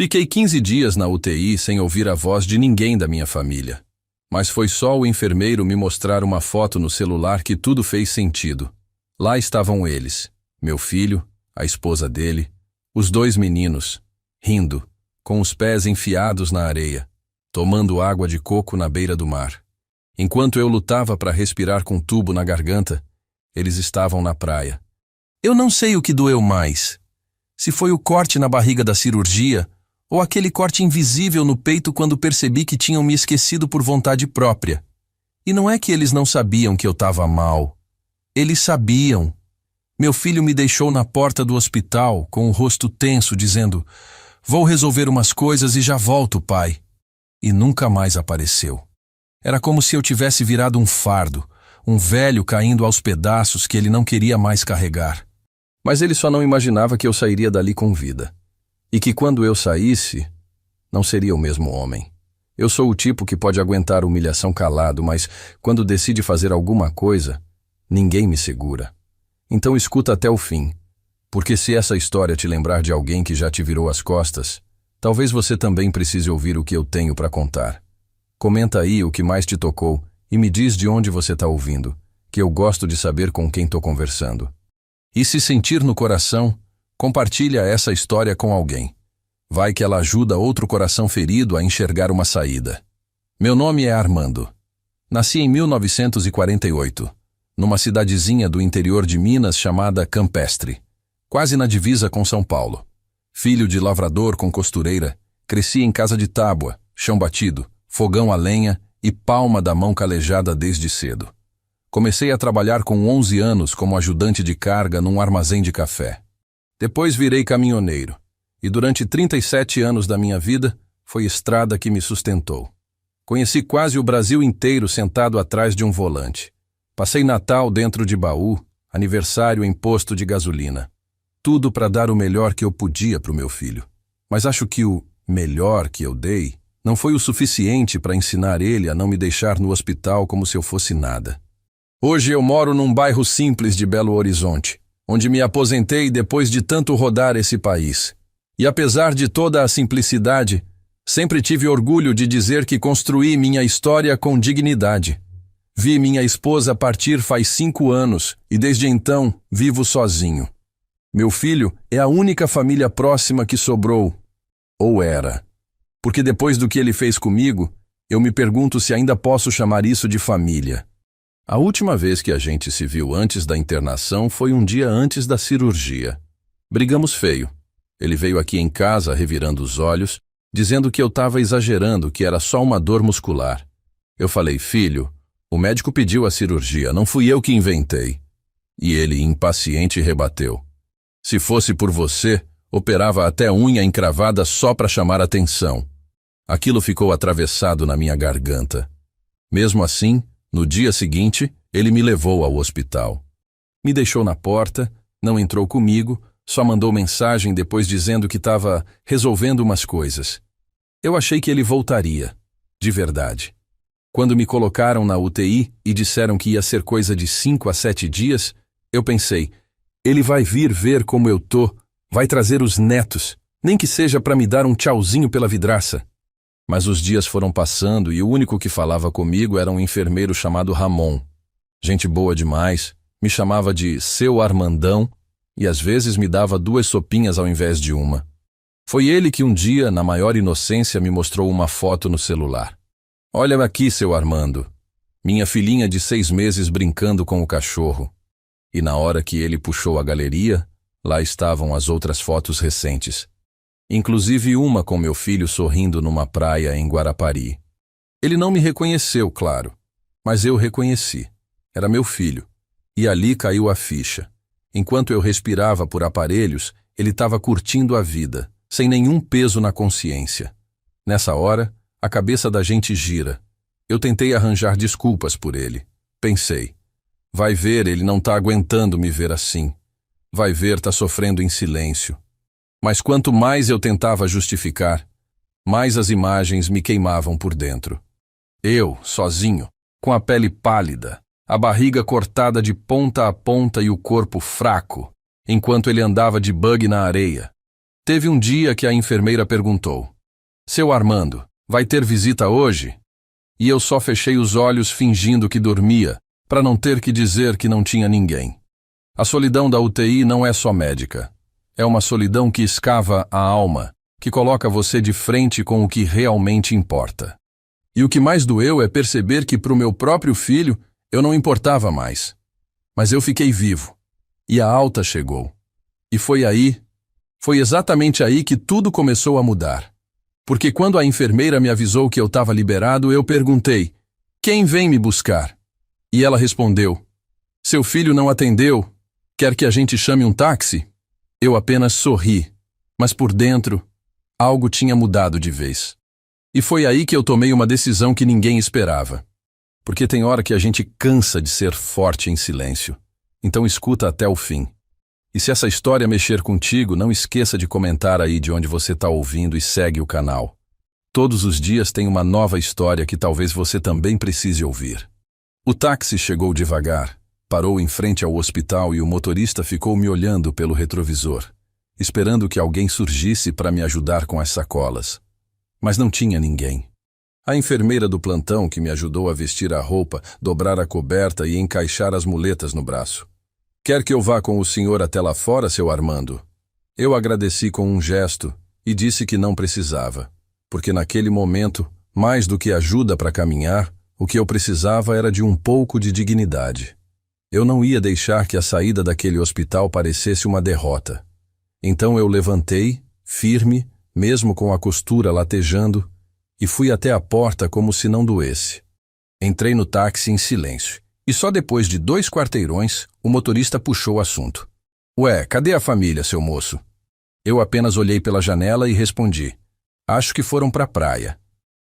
Fiquei 15 dias na UTI sem ouvir a voz de ninguém da minha família. Mas foi só o enfermeiro me mostrar uma foto no celular que tudo fez sentido. Lá estavam eles, meu filho, a esposa dele, os dois meninos, rindo, com os pés enfiados na areia, tomando água de coco na beira do mar. Enquanto eu lutava para respirar com tubo na garganta, eles estavam na praia. Eu não sei o que doeu mais. Se foi o corte na barriga da cirurgia, ou aquele corte invisível no peito quando percebi que tinham me esquecido por vontade própria. E não é que eles não sabiam que eu estava mal. Eles sabiam. Meu filho me deixou na porta do hospital, com o rosto tenso, dizendo: "Vou resolver umas coisas e já volto, pai." E nunca mais apareceu. Era como se eu tivesse virado um fardo, um velho caindo aos pedaços que ele não queria mais carregar. Mas ele só não imaginava que eu sairia dali com vida. E que quando eu saísse, não seria o mesmo homem. Eu sou o tipo que pode aguentar humilhação calado, mas quando decide fazer alguma coisa, ninguém me segura. Então escuta até o fim, porque se essa história te lembrar de alguém que já te virou as costas, talvez você também precise ouvir o que eu tenho para contar. Comenta aí o que mais te tocou e me diz de onde você está ouvindo, que eu gosto de saber com quem estou conversando. E se sentir no coração, compartilha essa história com alguém. Vai que ela ajuda outro coração ferido a enxergar uma saída. Meu nome é Armando. Nasci em 1948, numa cidadezinha do interior de Minas chamada Campestre, quase na divisa com São Paulo. Filho de lavrador com costureira, cresci em casa de tábua, chão batido, fogão a lenha e palma da mão calejada desde cedo. Comecei a trabalhar com 11 anos como ajudante de carga num armazém de café. Depois virei caminhoneiro, e durante 37 anos da minha vida foi estrada que me sustentou. Conheci quase o Brasil inteiro sentado atrás de um volante. Passei Natal dentro de baú, aniversário em posto de gasolina. Tudo para dar o melhor que eu podia para o meu filho. Mas acho que o melhor que eu dei não foi o suficiente para ensinar ele a não me deixar no hospital como se eu fosse nada. Hoje eu moro num bairro simples de Belo Horizonte, onde me aposentei depois de tanto rodar esse país. E apesar de toda a simplicidade, sempre tive orgulho de dizer que construí minha história com dignidade. Vi minha esposa partir faz 5 anos e desde então vivo sozinho. Meu filho é a única família próxima que sobrou, ou era. Porque depois do que ele fez comigo, eu me pergunto se ainda posso chamar isso de família. A última vez que a gente se viu antes da internação foi um dia antes da cirurgia. Brigamos feio. Ele veio aqui em casa revirando os olhos, dizendo que eu estava exagerando, que era só uma dor muscular. Eu falei: "Filho, o médico pediu a cirurgia, não fui eu que inventei." E ele, impaciente, rebateu: "Se fosse por você, operava até unha encravada só para chamar atenção." Aquilo ficou atravessado na minha garganta. Mesmo assim, no dia seguinte, ele me levou ao hospital. Me deixou na porta, não entrou comigo, só mandou mensagem depois dizendo que estava resolvendo umas coisas. Eu achei que ele voltaria, de verdade. Quando me colocaram na UTI e disseram que ia ser coisa de 5 a 7 dias, eu pensei: ele vai vir ver como eu tô, vai trazer os netos, nem que seja para me dar um tchauzinho pela vidraça. Mas os dias foram passando e o único que falava comigo era um enfermeiro chamado Ramon. Gente boa demais, me chamava de seu Armandão e às vezes me dava 2 sopinhas ao invés de uma. Foi ele que um dia, na maior inocência, me mostrou uma foto no celular. "Olha aqui, seu Armando." Minha filhinha de 6 meses brincando com o cachorro. E na hora que ele puxou a galeria, lá estavam as outras fotos recentes. Inclusive uma com meu filho sorrindo numa praia em Guarapari. Ele não me reconheceu, claro, mas eu reconheci. Era meu filho. E ali caiu a ficha. Enquanto eu respirava por aparelhos, ele estava curtindo a vida, sem nenhum peso na consciência. Nessa hora, a cabeça da gente gira. Eu tentei arranjar desculpas por ele. Pensei: vai ver, ele não está aguentando me ver assim. Vai ver, está sofrendo em silêncio. Mas quanto mais eu tentava justificar, mais as imagens me queimavam por dentro. Eu, sozinho, com a pele pálida, a barriga cortada de ponta a ponta e o corpo fraco, enquanto ele andava de buggy na areia. Teve um dia que a enfermeira perguntou: Seu Armando, vai ter visita hoje? E eu só fechei os olhos fingindo que dormia, para não ter que dizer que não tinha ninguém. A solidão da UTI não é só médica. É uma solidão que escava a alma, que coloca você de frente com o que realmente importa. E o que mais doeu é perceber que para o meu próprio filho eu não importava mais. Mas eu fiquei vivo. E a alta chegou. E foi exatamente aí que tudo começou a mudar. Porque quando a enfermeira me avisou que eu estava liberado, eu perguntei: quem vem me buscar? E ela respondeu: seu filho não atendeu. Quer que a gente chame um táxi? Eu apenas sorri, mas por dentro, algo tinha mudado de vez. E foi aí que eu tomei uma decisão que ninguém esperava. Porque tem hora que a gente cansa de ser forte em silêncio. Então escuta até o fim. E se essa história mexer contigo, não esqueça de comentar aí de onde você está ouvindo e segue o canal. Todos os dias tem uma nova história que talvez você também precise ouvir. O táxi chegou devagar, parou em frente ao hospital e o motorista ficou me olhando pelo retrovisor, esperando que alguém surgisse para me ajudar com as sacolas. Mas não tinha ninguém. A enfermeira do plantão que me ajudou a vestir a roupa, dobrar a coberta e encaixar as muletas no braço. Quer que eu vá com o senhor até lá fora, seu Armando? Eu agradeci com um gesto e disse que não precisava, porque naquele momento, mais do que ajuda para caminhar, o que eu precisava era de um pouco de dignidade. Eu não ia deixar que a saída daquele hospital parecesse uma derrota. Então eu levantei, firme, mesmo com a costura latejando, e fui até a porta como se não doesse. Entrei no táxi em silêncio, e só depois de 2 quarteirões, o motorista puxou o assunto. Ué, cadê a família, seu moço? Eu apenas olhei pela janela e respondi: acho que foram para a praia.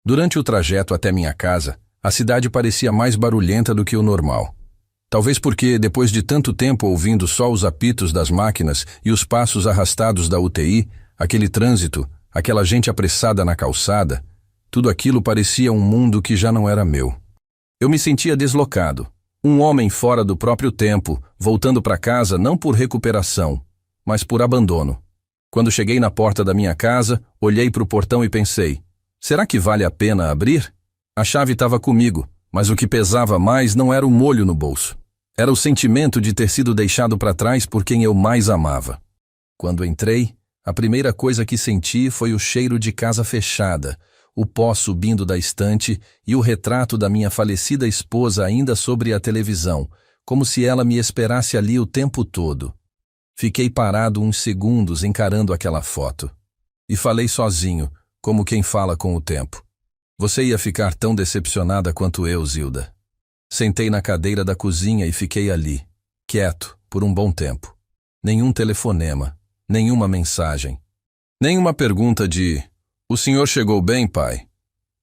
Durante o trajeto até minha casa, a cidade parecia mais barulhenta do que o normal. Talvez porque, depois de tanto tempo ouvindo só os apitos das máquinas e os passos arrastados da UTI, aquele trânsito, aquela gente apressada na calçada, tudo aquilo parecia um mundo que já não era meu. Eu me sentia deslocado, um homem fora do próprio tempo, voltando para casa não por recuperação, mas por abandono. Quando cheguei na porta da minha casa, olhei para o portão e pensei: será que vale a pena abrir? A chave estava comigo, mas o que pesava mais não era o molho no bolso. Era o sentimento de ter sido deixado para trás por quem eu mais amava. Quando entrei, a primeira coisa que senti foi o cheiro de casa fechada, o pó subindo da estante e o retrato da minha falecida esposa ainda sobre a televisão, como se ela me esperasse ali o tempo todo. Fiquei parado uns segundos encarando aquela foto. E falei sozinho, como quem fala com o tempo: você ia ficar tão decepcionada quanto eu, Zilda. Sentei na cadeira da cozinha e fiquei ali, quieto, por um bom tempo. Nenhum telefonema, nenhuma mensagem, nenhuma pergunta de: o senhor chegou bem, pai?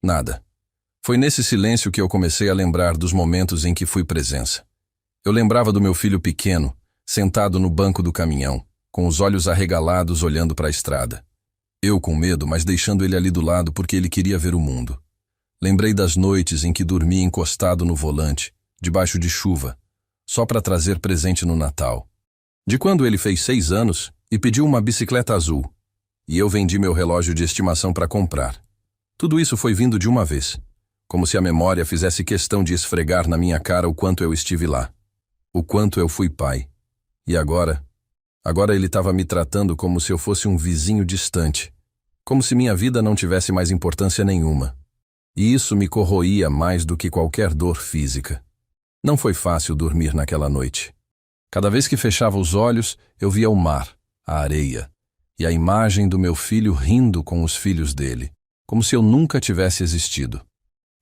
Nada. Foi nesse silêncio que eu comecei a lembrar dos momentos em que fui presença. Eu lembrava do meu filho pequeno, sentado no banco do caminhão, com os olhos arregalados olhando para a estrada. Eu com medo, mas deixando ele ali do lado porque ele queria ver o mundo. Lembrei das noites em que dormia encostado no volante, debaixo de chuva, só para trazer presente no Natal. De quando ele fez 6 anos e pediu uma bicicleta azul, e eu vendi meu relógio de estimação para comprar. Tudo isso foi vindo de uma vez, como se a memória fizesse questão de esfregar na minha cara o quanto eu estive lá, o quanto eu fui pai. E agora ele estava me tratando como se eu fosse um vizinho distante, como se minha vida não tivesse mais importância nenhuma. E isso me corroía mais do que qualquer dor física. Não foi fácil dormir naquela noite. Cada vez que fechava os olhos, eu via o mar, a areia, e a imagem do meu filho rindo com os filhos dele, como se eu nunca tivesse existido.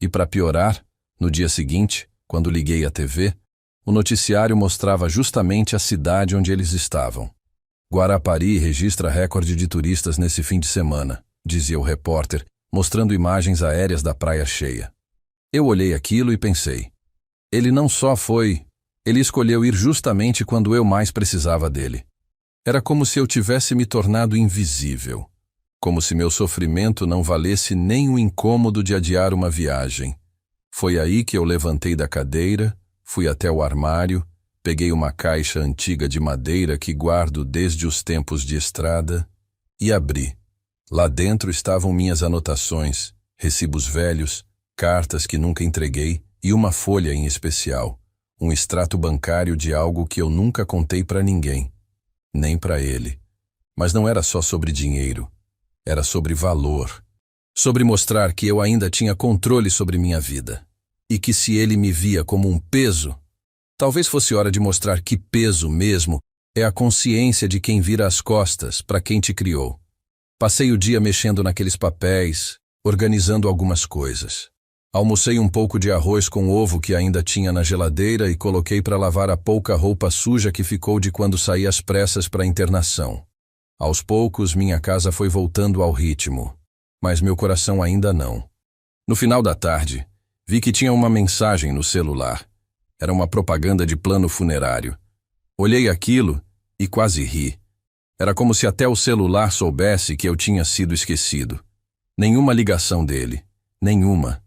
E para piorar, no dia seguinte, quando liguei a TV, o noticiário mostrava justamente a cidade onde eles estavam. Guarapari registra recorde de turistas nesse fim de semana, dizia o repórter, mostrando imagens aéreas da praia cheia. Eu olhei aquilo e pensei: ele não só foi, ele escolheu ir justamente quando eu mais precisava dele. Era como se eu tivesse me tornado invisível, como se meu sofrimento não valesse nem o incômodo de adiar uma viagem. Foi aí que eu levantei da cadeira, fui até o armário, peguei uma caixa antiga de madeira que guardo desde os tempos de estrada E abri. Lá dentro estavam minhas anotações, recibos velhos, cartas que nunca entreguei e uma folha em especial, um extrato bancário de algo que eu nunca contei para ninguém, nem para ele. Mas não era só sobre dinheiro, era sobre valor, sobre mostrar que eu ainda tinha controle sobre minha vida, e que se ele me via como um peso, talvez fosse hora de mostrar que peso mesmo é a consciência de quem vira as costas para quem te criou. Passei o dia mexendo naqueles papéis, organizando algumas coisas. Almocei um pouco de arroz com ovo que ainda tinha na geladeira e coloquei para lavar a pouca roupa suja que ficou de quando saí às pressas para a internação. Aos poucos, minha casa foi voltando ao ritmo, mas meu coração ainda não. No final da tarde, vi que tinha uma mensagem no celular. Era uma propaganda de plano funerário. Olhei aquilo e quase ri. Era como se até o celular soubesse que eu tinha sido esquecido. Nenhuma ligação dele. Nenhuma.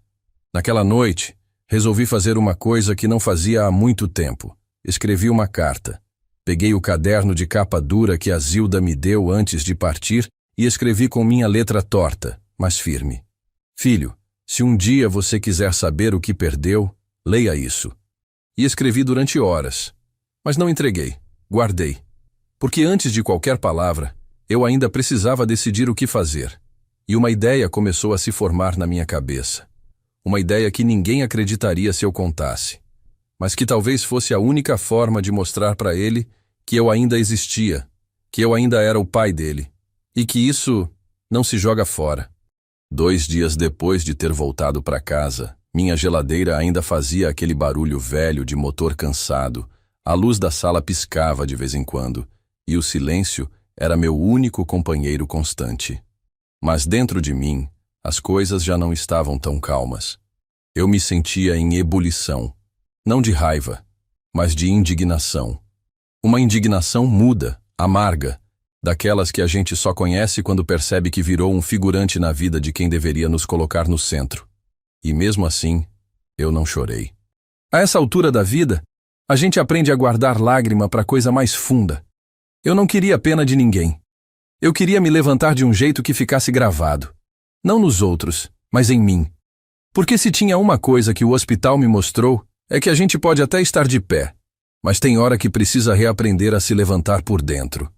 Naquela noite, resolvi fazer uma coisa que não fazia há muito tempo. Escrevi uma carta. Peguei o caderno de capa dura que a Zilda me deu antes de partir e escrevi com minha letra torta, mas firme. Filho, se um dia você quiser saber o que perdeu, leia isso. E escrevi durante horas. Mas não entreguei. Guardei. Porque antes de qualquer palavra, eu ainda precisava decidir o que fazer. E uma ideia começou a se formar na minha cabeça. Uma ideia que ninguém acreditaria se eu contasse. Mas que talvez fosse a única forma de mostrar para ele que eu ainda existia, que eu ainda era o pai dele, e que isso não se joga fora. 2 dias depois de ter voltado para casa, minha geladeira ainda fazia aquele barulho velho de motor cansado, a luz da sala piscava de vez em quando, e o silêncio era meu único companheiro constante. Mas dentro de mim, as coisas já não estavam tão calmas. Eu me sentia em ebulição, não de raiva, mas de indignação. Uma indignação muda, amarga, daquelas que a gente só conhece quando percebe que virou um figurante na vida de quem deveria nos colocar no centro. E mesmo assim, eu não chorei. A essa altura da vida, a gente aprende a guardar lágrima para coisa mais funda. Eu não queria pena de ninguém. Eu queria me levantar de um jeito que ficasse gravado. Não nos outros, mas em mim. Porque se tinha uma coisa que o hospital me mostrou, é que a gente pode até estar de pé, mas tem hora que precisa reaprender a se levantar por dentro.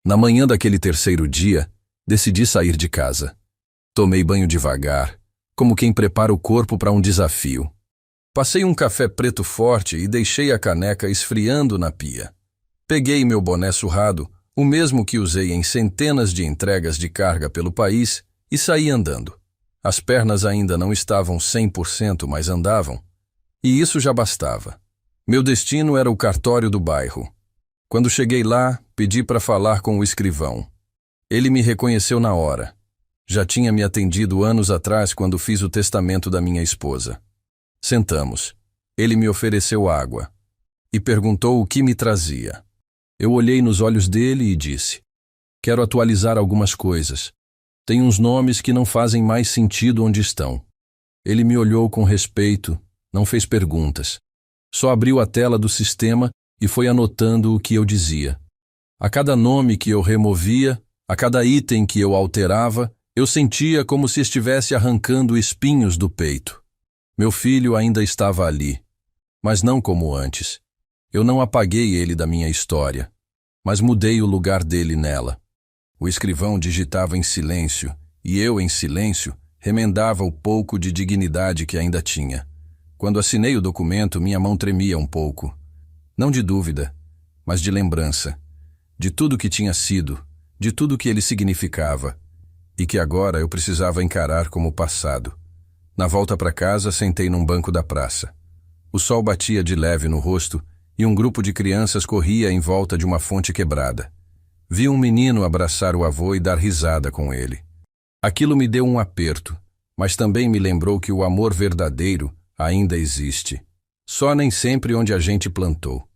Na manhã daquele 3º dia, decidi sair de casa. Tomei banho devagar, como quem prepara o corpo para um desafio. Passei um café preto forte e deixei a caneca esfriando na pia. Peguei meu boné surrado, o mesmo que usei em centenas de entregas de carga pelo país, e saí andando. As pernas ainda não estavam 100%, mas andavam. E isso já bastava. Meu destino era o cartório do bairro. Quando cheguei lá, pedi para falar com o escrivão. Ele me reconheceu na hora. Já tinha me atendido anos atrás quando fiz o testamento da minha esposa. Sentamos. Ele me ofereceu água e perguntou o que me trazia. Eu olhei nos olhos dele e disse: quero atualizar algumas coisas. Tem uns nomes que não fazem mais sentido onde estão. Ele me olhou com respeito, não fez perguntas. Só abriu a tela do sistema e foi anotando o que eu dizia. A cada nome que eu removia, a cada item que eu alterava, eu sentia como se estivesse arrancando espinhos do peito. Meu filho ainda estava ali, mas não como antes. Eu não apaguei ele da minha história, mas mudei o lugar dele nela. O escrivão digitava em silêncio, e eu, em silêncio, remendava o pouco de dignidade que ainda tinha. Quando assinei o documento, minha mão tremia um pouco. Não de dúvida, mas de lembrança. De tudo que tinha sido, de tudo que ele significava, e que agora eu precisava encarar como passado. Na volta para casa, sentei num banco da praça. O sol batia de leve no rosto, e um grupo de crianças corria em volta de uma fonte quebrada. Vi um menino abraçar o avô e dar risada com ele. Aquilo me deu um aperto, mas também me lembrou que o amor verdadeiro ainda existe, só nem sempre onde a gente plantou.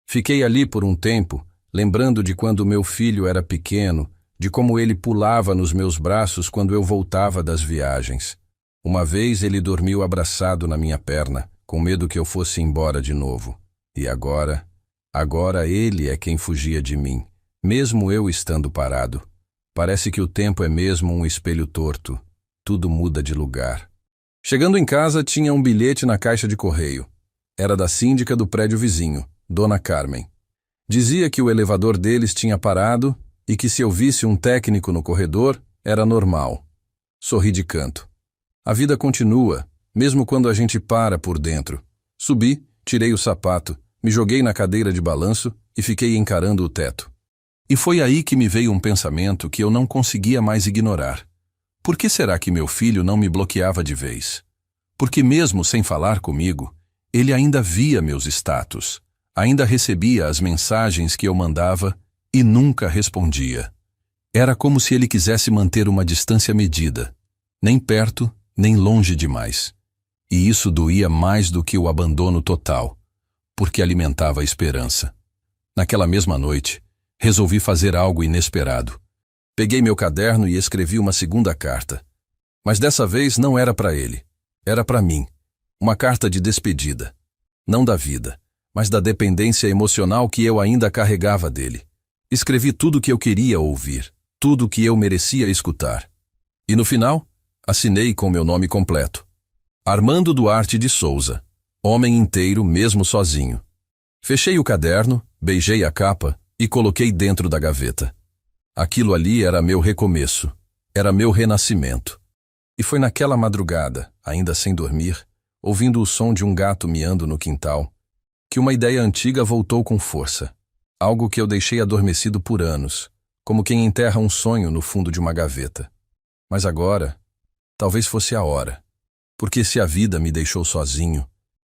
Fiquei ali por um tempo, lembrando de quando meu filho era pequeno, de como ele pulava nos meus braços quando eu voltava das viagens. Uma vez ele dormiu abraçado na minha perna, com medo que eu fosse embora de novo. E agora ele é quem fugia de mim, mesmo eu estando parado. Parece que o tempo é mesmo um espelho torto. Tudo muda de lugar. Chegando em casa, tinha um bilhete na caixa de correio. Era da síndica do prédio vizinho, Dona Carmen. Dizia que o elevador deles tinha parado e que se eu visse um técnico no corredor, era normal. Sorri de canto. A vida continua, mesmo quando a gente para por dentro. Subi, tirei o sapato, me joguei na cadeira de balanço e fiquei encarando o teto. E foi aí que me veio um pensamento que eu não conseguia mais ignorar. Por que será que meu filho não me bloqueava de vez? Porque mesmo sem falar comigo, ele ainda via meus status, ainda recebia as mensagens que eu mandava e nunca respondia. Era como se ele quisesse manter uma distância medida, nem perto, nem longe demais. E isso doía mais do que o abandono total, porque alimentava a esperança. Naquela mesma noite, resolvi fazer algo inesperado. Peguei meu caderno e escrevi uma segunda carta. Mas dessa vez não era para ele. Era para mim. Uma carta de despedida. Não da vida, mas da dependência emocional que eu ainda carregava dele. Escrevi tudo o que eu queria ouvir, tudo o que eu merecia escutar. E no final, assinei com meu nome completo. Armando Duarte de Souza. Homem inteiro mesmo sozinho. Fechei o caderno, beijei a capa e coloquei dentro da gaveta. Aquilo ali era meu recomeço, era meu renascimento. E foi naquela madrugada, ainda sem dormir, ouvindo o som de um gato miando no quintal, que uma ideia antiga voltou com força. Algo que eu deixei adormecido por anos, como quem enterra um sonho no fundo de uma gaveta. Mas agora, talvez fosse a hora. Porque se a vida me deixou sozinho,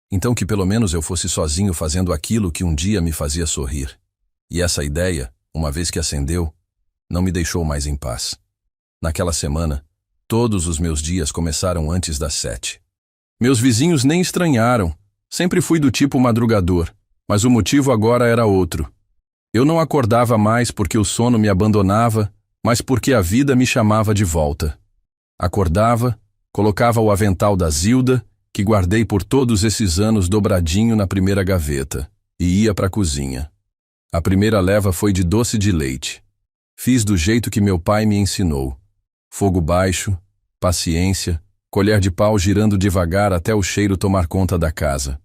então que pelo menos eu fosse sozinho fazendo aquilo que um dia me fazia sorrir. E essa ideia, uma vez que acendeu, não me deixou mais em paz. Naquela semana, todos os meus dias começaram antes das 7. Meus vizinhos nem estranharam. Sempre fui do tipo madrugador, mas o motivo agora era outro. Eu não acordava mais porque o sono me abandonava, mas porque a vida me chamava de volta. Acordava, colocava o avental da Zilda, que guardei por todos esses anos dobradinho na primeira gaveta, e ia para a cozinha. A primeira leva foi de doce de leite. Fiz do jeito que meu pai me ensinou. Fogo baixo, paciência, colher de pau girando devagar até o cheiro tomar conta da casa.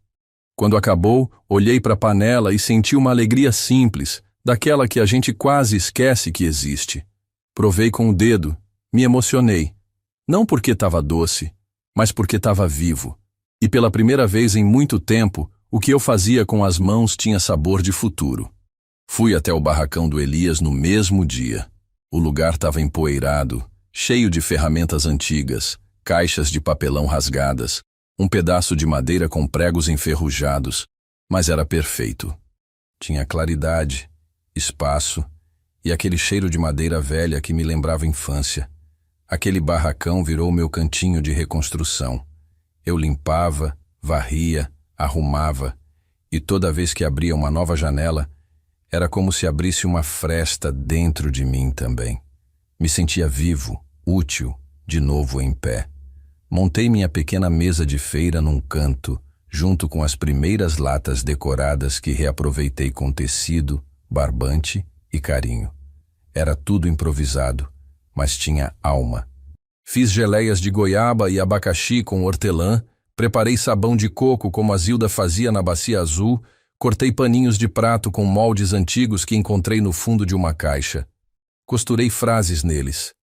Quando acabou, olhei para a panela e senti uma alegria simples, daquela que a gente quase esquece que existe. Provei com o dedo, me emocionei. Não porque estava doce, mas porque estava vivo. E pela primeira vez em muito tempo, o que eu fazia com as mãos tinha sabor de futuro. Fui até o barracão do Elias no mesmo dia. O lugar estava empoeirado, cheio de ferramentas antigas, caixas de papelão rasgadas, um pedaço de madeira com pregos enferrujados, mas era perfeito. Tinha claridade, espaço e aquele cheiro de madeira velha que me lembrava a infância. Aquele barracão virou meu cantinho de reconstrução. Eu limpava, varria, arrumava, e toda vez que abria uma nova janela, era como se abrisse uma fresta dentro de mim também. Me sentia vivo, útil, de novo em pé. Montei minha pequena mesa de feira num canto, junto com as primeiras latas decoradas que reaproveitei com tecido, barbante e carinho. Era tudo improvisado, mas tinha alma. Fiz geleias de goiaba e abacaxi com hortelã, preparei sabão de coco como a Zilda fazia na bacia azul, cortei paninhos de prato com moldes antigos que encontrei no fundo de uma caixa. Costurei frases neles.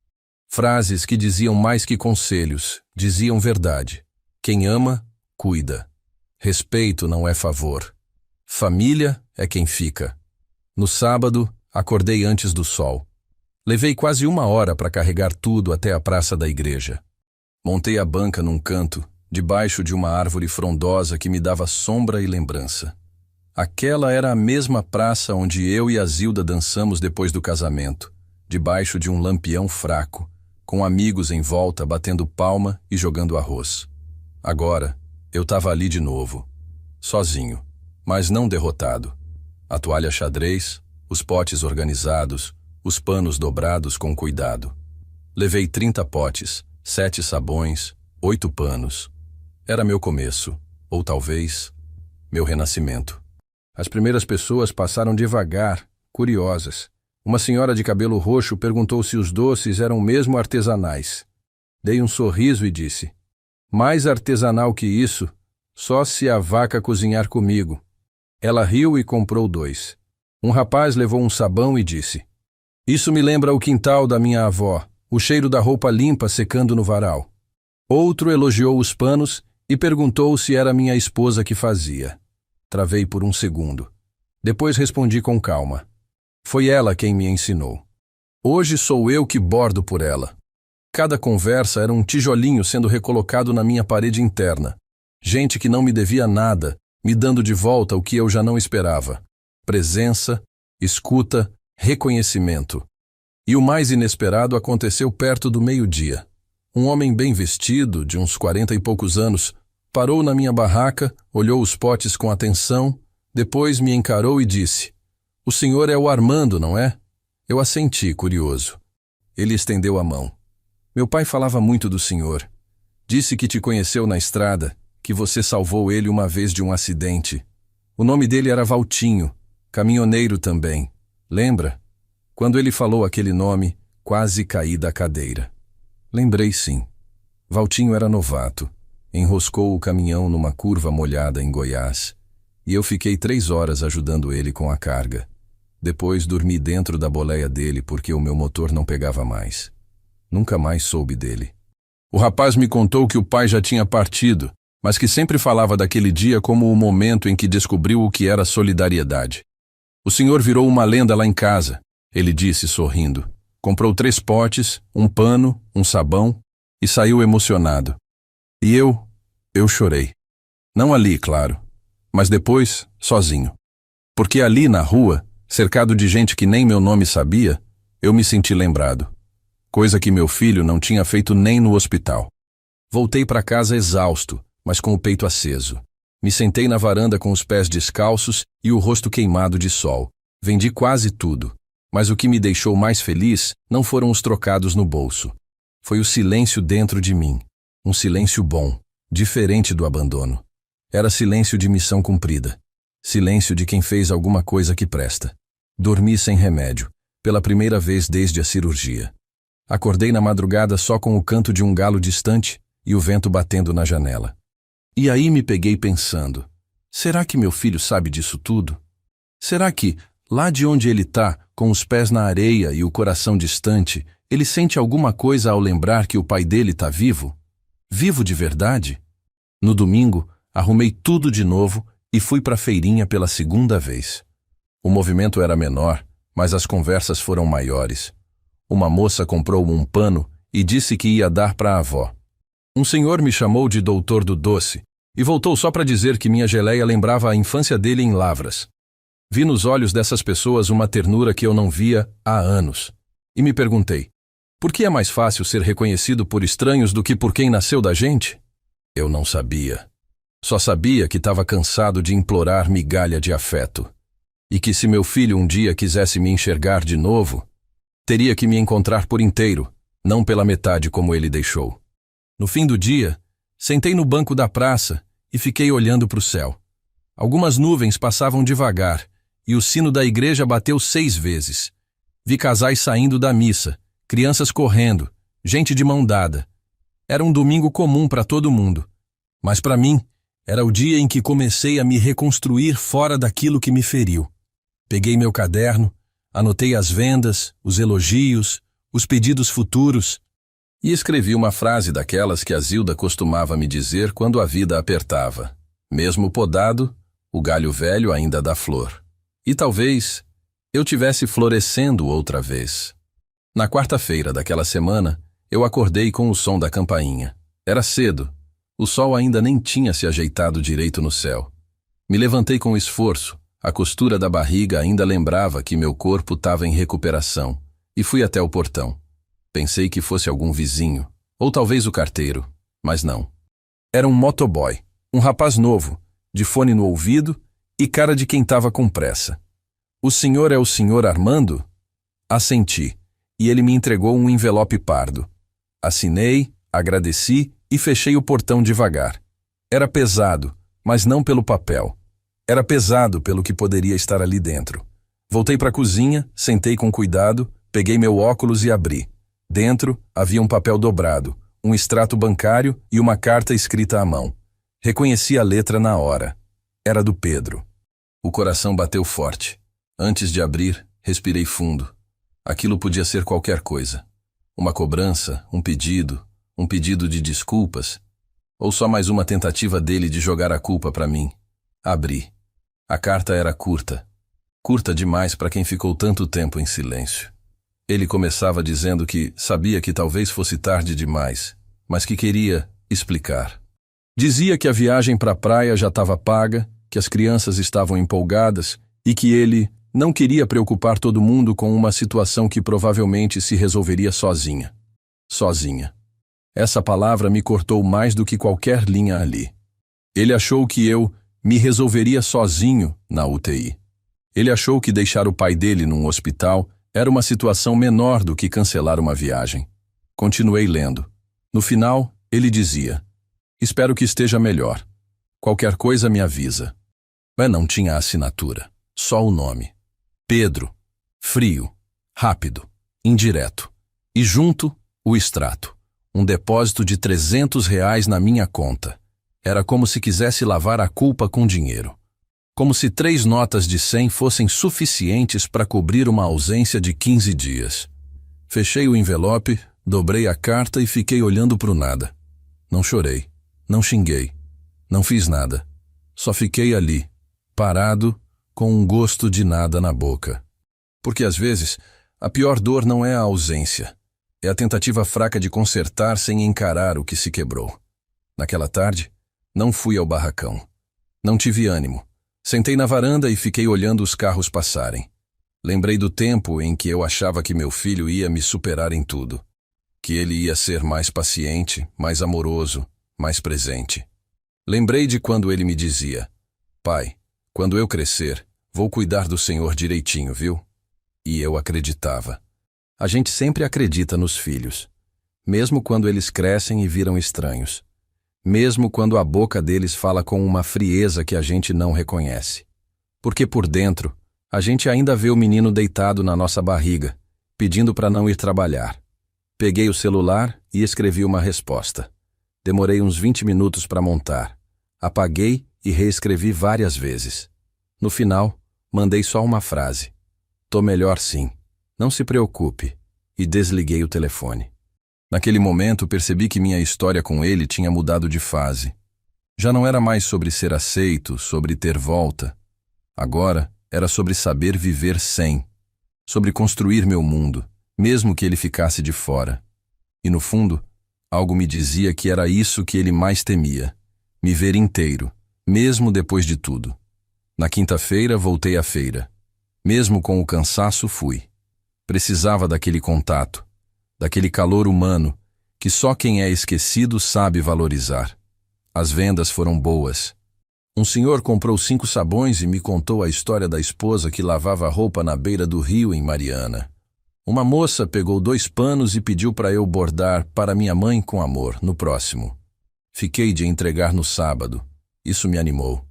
Frases que diziam mais que conselhos, diziam verdade. Quem ama, cuida. Respeito não é favor. Família é quem fica. No sábado, acordei antes do sol. Levei quase 1 hora para carregar tudo até a praça da igreja. Montei a banca num canto, debaixo de uma árvore frondosa que me dava sombra e lembrança. Aquela era a mesma praça onde eu e a Zilda dançamos depois do casamento, debaixo de um lampião fraco, com amigos em volta batendo palma e jogando arroz. Agora, eu estava ali de novo, sozinho, mas não derrotado. A toalha xadrez, os potes organizados, os panos dobrados com cuidado. Levei 30 potes, 7 sabões, 8 panos. Era meu começo, ou talvez, meu renascimento. As primeiras pessoas passaram devagar, curiosas. Uma senhora de cabelo roxo perguntou se os doces eram mesmo artesanais. Dei um sorriso e disse: mais artesanal que isso, só se a vaca cozinhar comigo. Ela riu e comprou 2. Um rapaz levou um sabão e disse: isso me lembra o quintal da minha avó, o cheiro da roupa limpa secando no varal. Outro elogiou os panos e perguntou se era minha esposa que fazia. Travei por um segundo. Depois respondi com calma: foi ela quem me ensinou. Hoje sou eu que bordo por ela. Cada conversa era um tijolinho sendo recolocado na minha parede interna. Gente que não me devia nada, me dando de volta o que eu já não esperava. Presença, escuta, reconhecimento. E o mais inesperado aconteceu perto do meio-dia. Um homem bem vestido, de uns 40 e poucos anos, parou na minha barraca, olhou os potes com atenção, depois me encarou e disse: o senhor é o Armando, não é? Eu assenti, curioso. Ele estendeu a mão. Meu pai falava muito do senhor. Disse que te conheceu na estrada, que você salvou ele uma vez de um acidente. O nome dele era Valtinho, caminhoneiro também. Lembra? Quando ele falou aquele nome, quase caí da cadeira. Lembrei sim. Valtinho era novato. Enroscou o caminhão numa curva molhada em Goiás. E eu fiquei 3 horas ajudando ele com a carga. Depois dormi dentro da boleia dele porque o meu motor não pegava mais. Nunca mais soube dele. O rapaz me contou que o pai já tinha partido, mas que sempre falava daquele dia como o momento em que descobriu o que era solidariedade. O senhor virou uma lenda lá em casa, ele disse sorrindo. Comprou 3 potes, um pano, um sabão e saiu emocionado. E eu chorei. Não ali, claro, mas depois, sozinho. Porque ali na rua, cercado de gente que nem meu nome sabia, eu me senti lembrado. Coisa que meu filho não tinha feito nem no hospital. Voltei para casa exausto, mas com o peito aceso. Me sentei na varanda com os pés descalços e o rosto queimado de sol. Vendi quase tudo. Mas o que me deixou mais feliz não foram os trocados no bolso. Foi o silêncio dentro de mim. Um silêncio bom, diferente do abandono. Era silêncio de missão cumprida. Silêncio de quem fez alguma coisa que presta. Dormi sem remédio, pela primeira vez desde a cirurgia. Acordei na madrugada só com o canto de um galo distante e o vento batendo na janela. E aí me peguei pensando, será que meu filho sabe disso tudo? Será que, lá de onde ele está, com os pés na areia e o coração distante, ele sente alguma coisa ao lembrar que o pai dele está vivo? Vivo de verdade? No domingo, arrumei tudo de novo e fui para a feirinha pela 2ª vez. O movimento era menor, mas as conversas foram maiores. Uma moça comprou um pano e disse que ia dar para a avó. Um senhor me chamou de doutor do doce e voltou só para dizer que minha geleia lembrava a infância dele em Lavras. Vi nos olhos dessas pessoas uma ternura que eu não via há anos. E me perguntei, por que é mais fácil ser reconhecido por estranhos do que por quem nasceu da gente? Eu não sabia. Só sabia que estava cansado de implorar migalha de afeto. E que se meu filho um dia quisesse me enxergar de novo, teria que me encontrar por inteiro, não pela metade como ele deixou. No fim do dia, sentei no banco da praça e fiquei olhando para o céu. Algumas nuvens passavam devagar e o sino da igreja bateu 6 vezes. Vi casais saindo da missa, crianças correndo, gente de mão dada. Era um domingo comum para todo mundo. Mas para mim, era o dia em que comecei a me reconstruir fora daquilo que me feriu. Peguei meu caderno, anotei as vendas, os elogios, os pedidos futuros e escrevi uma frase daquelas que a Zilda costumava me dizer quando a vida apertava. Mesmo podado, o galho velho ainda dá flor. E talvez eu tivesse florescendo outra vez. Na quarta-feira daquela semana, eu acordei com o som da campainha. Era cedo. O sol ainda nem tinha se ajeitado direito no céu. Me levantei com esforço. A costura da barriga ainda lembrava que meu corpo estava em recuperação. E fui até o portão. Pensei que fosse algum vizinho, ou talvez o carteiro, mas não. Era um motoboy, um rapaz novo, de fone no ouvido e cara de quem estava com pressa. O senhor é o senhor Armando? Assenti, e ele me entregou um envelope pardo. Assinei, agradeci e fechei o portão devagar. Era pesado, mas não pelo papel. Era pesado pelo que poderia estar ali dentro. Voltei para a cozinha, sentei com cuidado, peguei meu óculos e abri. Dentro havia um papel dobrado, um extrato bancário e uma carta escrita à mão. Reconheci a letra na hora. Era do Pedro. O coração bateu forte. Antes de abrir, respirei fundo. Aquilo podia ser qualquer coisa. Uma cobrança, um pedido de desculpas, ou só mais uma tentativa dele de jogar a culpa para mim. Abri. A carta era curta. Curta demais para quem ficou tanto tempo em silêncio. Ele começava dizendo que sabia que talvez fosse tarde demais, mas que queria explicar. Dizia que a viagem para a praia já estava paga, que as crianças estavam empolgadas e que ele não queria preocupar todo mundo com uma situação que provavelmente se resolveria sozinha. Sozinha. Essa palavra me cortou mais do que qualquer linha ali. Ele achou que eu me resolveria sozinho na UTI. Ele achou que deixar o pai dele num hospital era uma situação menor do que cancelar uma viagem. Continuei lendo. No final, ele dizia: "Espero que esteja melhor. Qualquer coisa me avisa." Mas não tinha assinatura, só o nome. Pedro. Frio, rápido, indireto. E junto, o extrato. Um depósito de R$ 300 na minha conta. Era como se quisesse lavar a culpa com dinheiro. Como se 3 notas de 100 fossem suficientes para cobrir uma ausência de 15 dias. Fechei o envelope, dobrei a carta e fiquei olhando para o nada. Não chorei, não xinguei, não fiz nada. Só fiquei ali, parado, com um gosto de nada na boca. Porque às vezes, a pior dor não é a ausência. É a tentativa fraca de consertar sem encarar o que se quebrou. Naquela tarde, não fui ao barracão. Não tive ânimo. Sentei na varanda e fiquei olhando os carros passarem. Lembrei do tempo em que eu achava que meu filho ia me superar em tudo. Que ele ia ser mais paciente, mais amoroso, mais presente. Lembrei de quando ele me dizia: "Pai, quando eu crescer, vou cuidar do senhor direitinho, viu?" E eu acreditava. A gente sempre acredita nos filhos. Mesmo quando eles crescem e viram estranhos. Mesmo quando a boca deles fala com uma frieza que a gente não reconhece. Porque por dentro, a gente ainda vê o menino deitado na nossa barriga, pedindo para não ir trabalhar. Peguei o celular e escrevi uma resposta. Demorei uns 20 minutos para montar. Apaguei e reescrevi várias vezes. No final, mandei só uma frase: "Tô melhor sim, não se preocupe", e desliguei o telefone. Naquele momento percebi que minha história com ele tinha mudado de fase. Já não era mais sobre ser aceito, sobre ter volta. Agora era sobre saber viver sem. Sobre construir meu mundo, mesmo que ele ficasse de fora. E no fundo, algo me dizia que era isso que ele mais temia: me ver inteiro, mesmo depois de tudo. Na quinta-feira voltei à feira. Mesmo com o cansaço, fui. Precisava daquele contato. Daquele calor humano que só quem é esquecido sabe valorizar. As vendas foram boas. Um senhor comprou 5 sabões e me contou a história da esposa que lavava roupa na beira do rio em Mariana. Uma moça pegou 2 panos e pediu para eu bordar para minha mãe com amor no próximo. Fiquei de entregar no sábado. Isso me animou.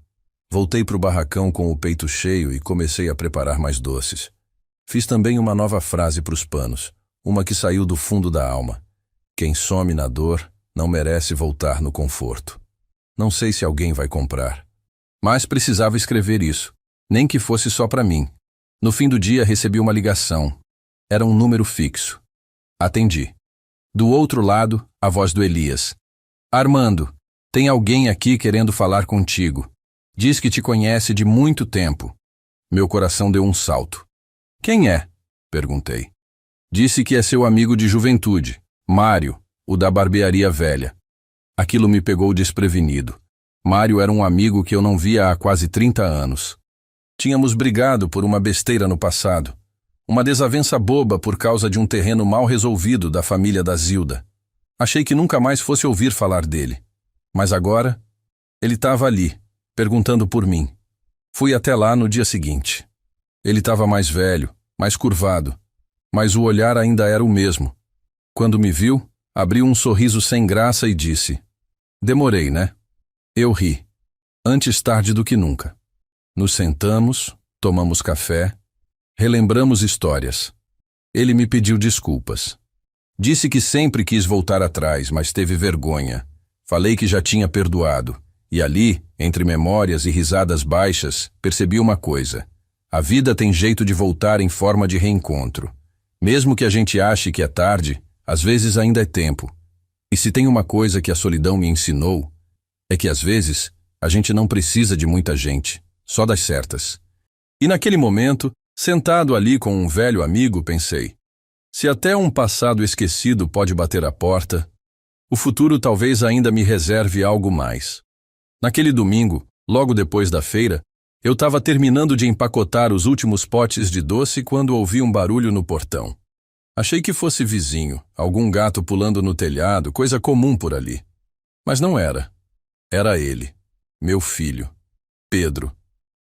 Voltei para o barracão com o peito cheio e comecei a preparar mais doces. Fiz também uma nova frase para os panos. Uma que saiu do fundo da alma: "Quem some na dor não merece voltar no conforto." Não sei se alguém vai comprar. Mas precisava escrever isso, nem que fosse só para mim. No fim do dia recebi uma ligação. Era um número fixo. Atendi. Do outro lado, a voz do Elias: "Armando, tem alguém aqui querendo falar contigo. Diz que te conhece de muito tempo." Meu coração deu um salto. "Quem é?" perguntei. "Disse que é seu amigo de juventude, Mário, o da barbearia velha." Aquilo me pegou desprevenido. Mário era um amigo que eu não via há quase 30 anos. Tínhamos brigado por uma besteira no passado. Uma desavença boba por causa de um terreno mal resolvido da família da Zilda. Achei que nunca mais fosse ouvir falar dele. Mas agora, ele estava ali, perguntando por mim. Fui até lá no dia seguinte. Ele estava mais velho, mais curvado. Mas o olhar ainda era o mesmo. Quando me viu, abriu um sorriso sem graça e disse: "Demorei, né?" Eu ri. Antes tarde do que nunca. Nos sentamos, tomamos café. Relembramos histórias. Ele me pediu desculpas. Disse que sempre quis voltar atrás, mas teve vergonha. Falei que já tinha perdoado. E ali, entre memórias e risadas baixas, percebi uma coisa. A vida tem jeito de voltar em forma de reencontro. Mesmo que a gente ache que é tarde, às vezes ainda é tempo. E se tem uma coisa que a solidão me ensinou, é que às vezes a gente não precisa de muita gente, só das certas. E naquele momento, sentado ali com um velho amigo, pensei, se até um passado esquecido pode bater a porta, o futuro talvez ainda me reserve algo mais. Naquele domingo, logo depois da feira, eu estava terminando de empacotar os últimos potes de doce quando ouvi um barulho no portão. Achei que fosse vizinho, algum gato pulando no telhado, coisa comum por ali. Mas não era. Era ele, meu filho, Pedro.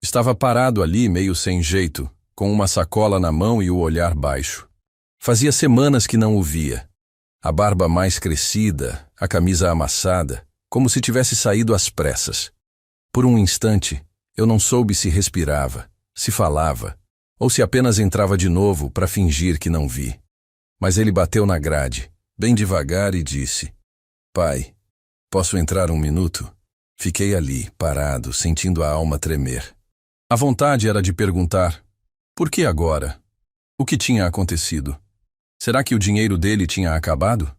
Estava parado ali meio sem jeito, com uma sacola na mão e o olhar baixo. Fazia semanas que não o via. A barba mais crescida, a camisa amassada, como se tivesse saído às pressas. Por um instante, eu não soube se respirava, se falava, ou se apenas entrava de novo para fingir que não vi. Mas ele bateu na grade, bem devagar, e disse, pai, posso entrar um minuto? Fiquei ali, parado, sentindo a alma tremer. A vontade era de perguntar, por que agora? O que tinha acontecido? Será que o dinheiro dele tinha acabado?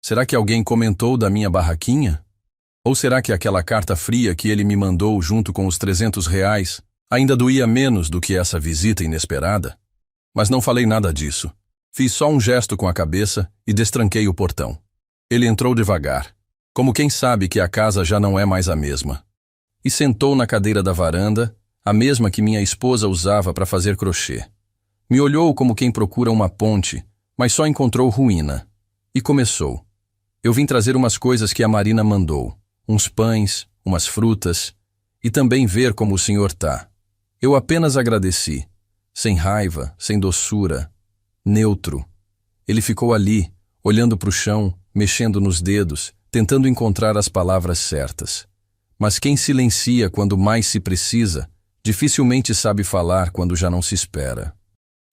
Será que alguém comentou da minha barraquinha? Ou será que aquela carta fria que ele me mandou junto com os R$ 300 ainda doía menos do que essa visita inesperada? Mas não falei nada disso. Fiz só um gesto com a cabeça e destranquei o portão. Ele entrou devagar, como quem sabe que a casa já não é mais a mesma. E sentou na cadeira da varanda, a mesma que minha esposa usava para fazer crochê. Me olhou como quem procura uma ponte, mas só encontrou ruína. E começou. Eu vim trazer umas coisas que a Marina mandou, uns pães, umas frutas, e também ver como o senhor tá. Eu apenas agradeci, sem raiva, sem doçura, neutro. Ele ficou ali, olhando para o chão, mexendo nos dedos, tentando encontrar as palavras certas. Mas quem silencia quando mais se precisa, dificilmente sabe falar quando já não se espera.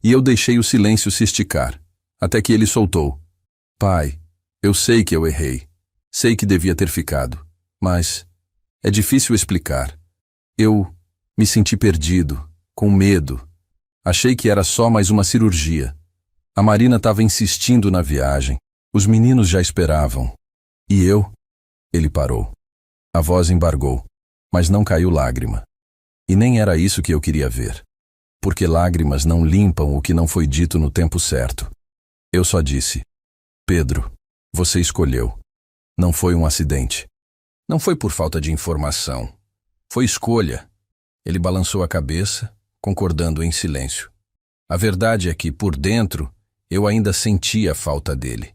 E eu deixei o silêncio se esticar, até que ele soltou. Pai, eu sei que eu errei. Sei que devia ter ficado. Mas é difícil explicar. Eu me senti perdido, com medo. Achei que era só mais uma cirurgia. A Marina estava insistindo na viagem. Os meninos já esperavam. E eu? Ele parou. A voz embargou, mas não caiu lágrima. E nem era isso que eu queria ver. Porque lágrimas não limpam o que não foi dito no tempo certo. Eu só disse, Pedro, você escolheu. Não foi um acidente. Não foi por falta de informação. Foi escolha. Ele balançou a cabeça, concordando em silêncio. A verdade é que, por dentro, eu ainda sentia a falta dele.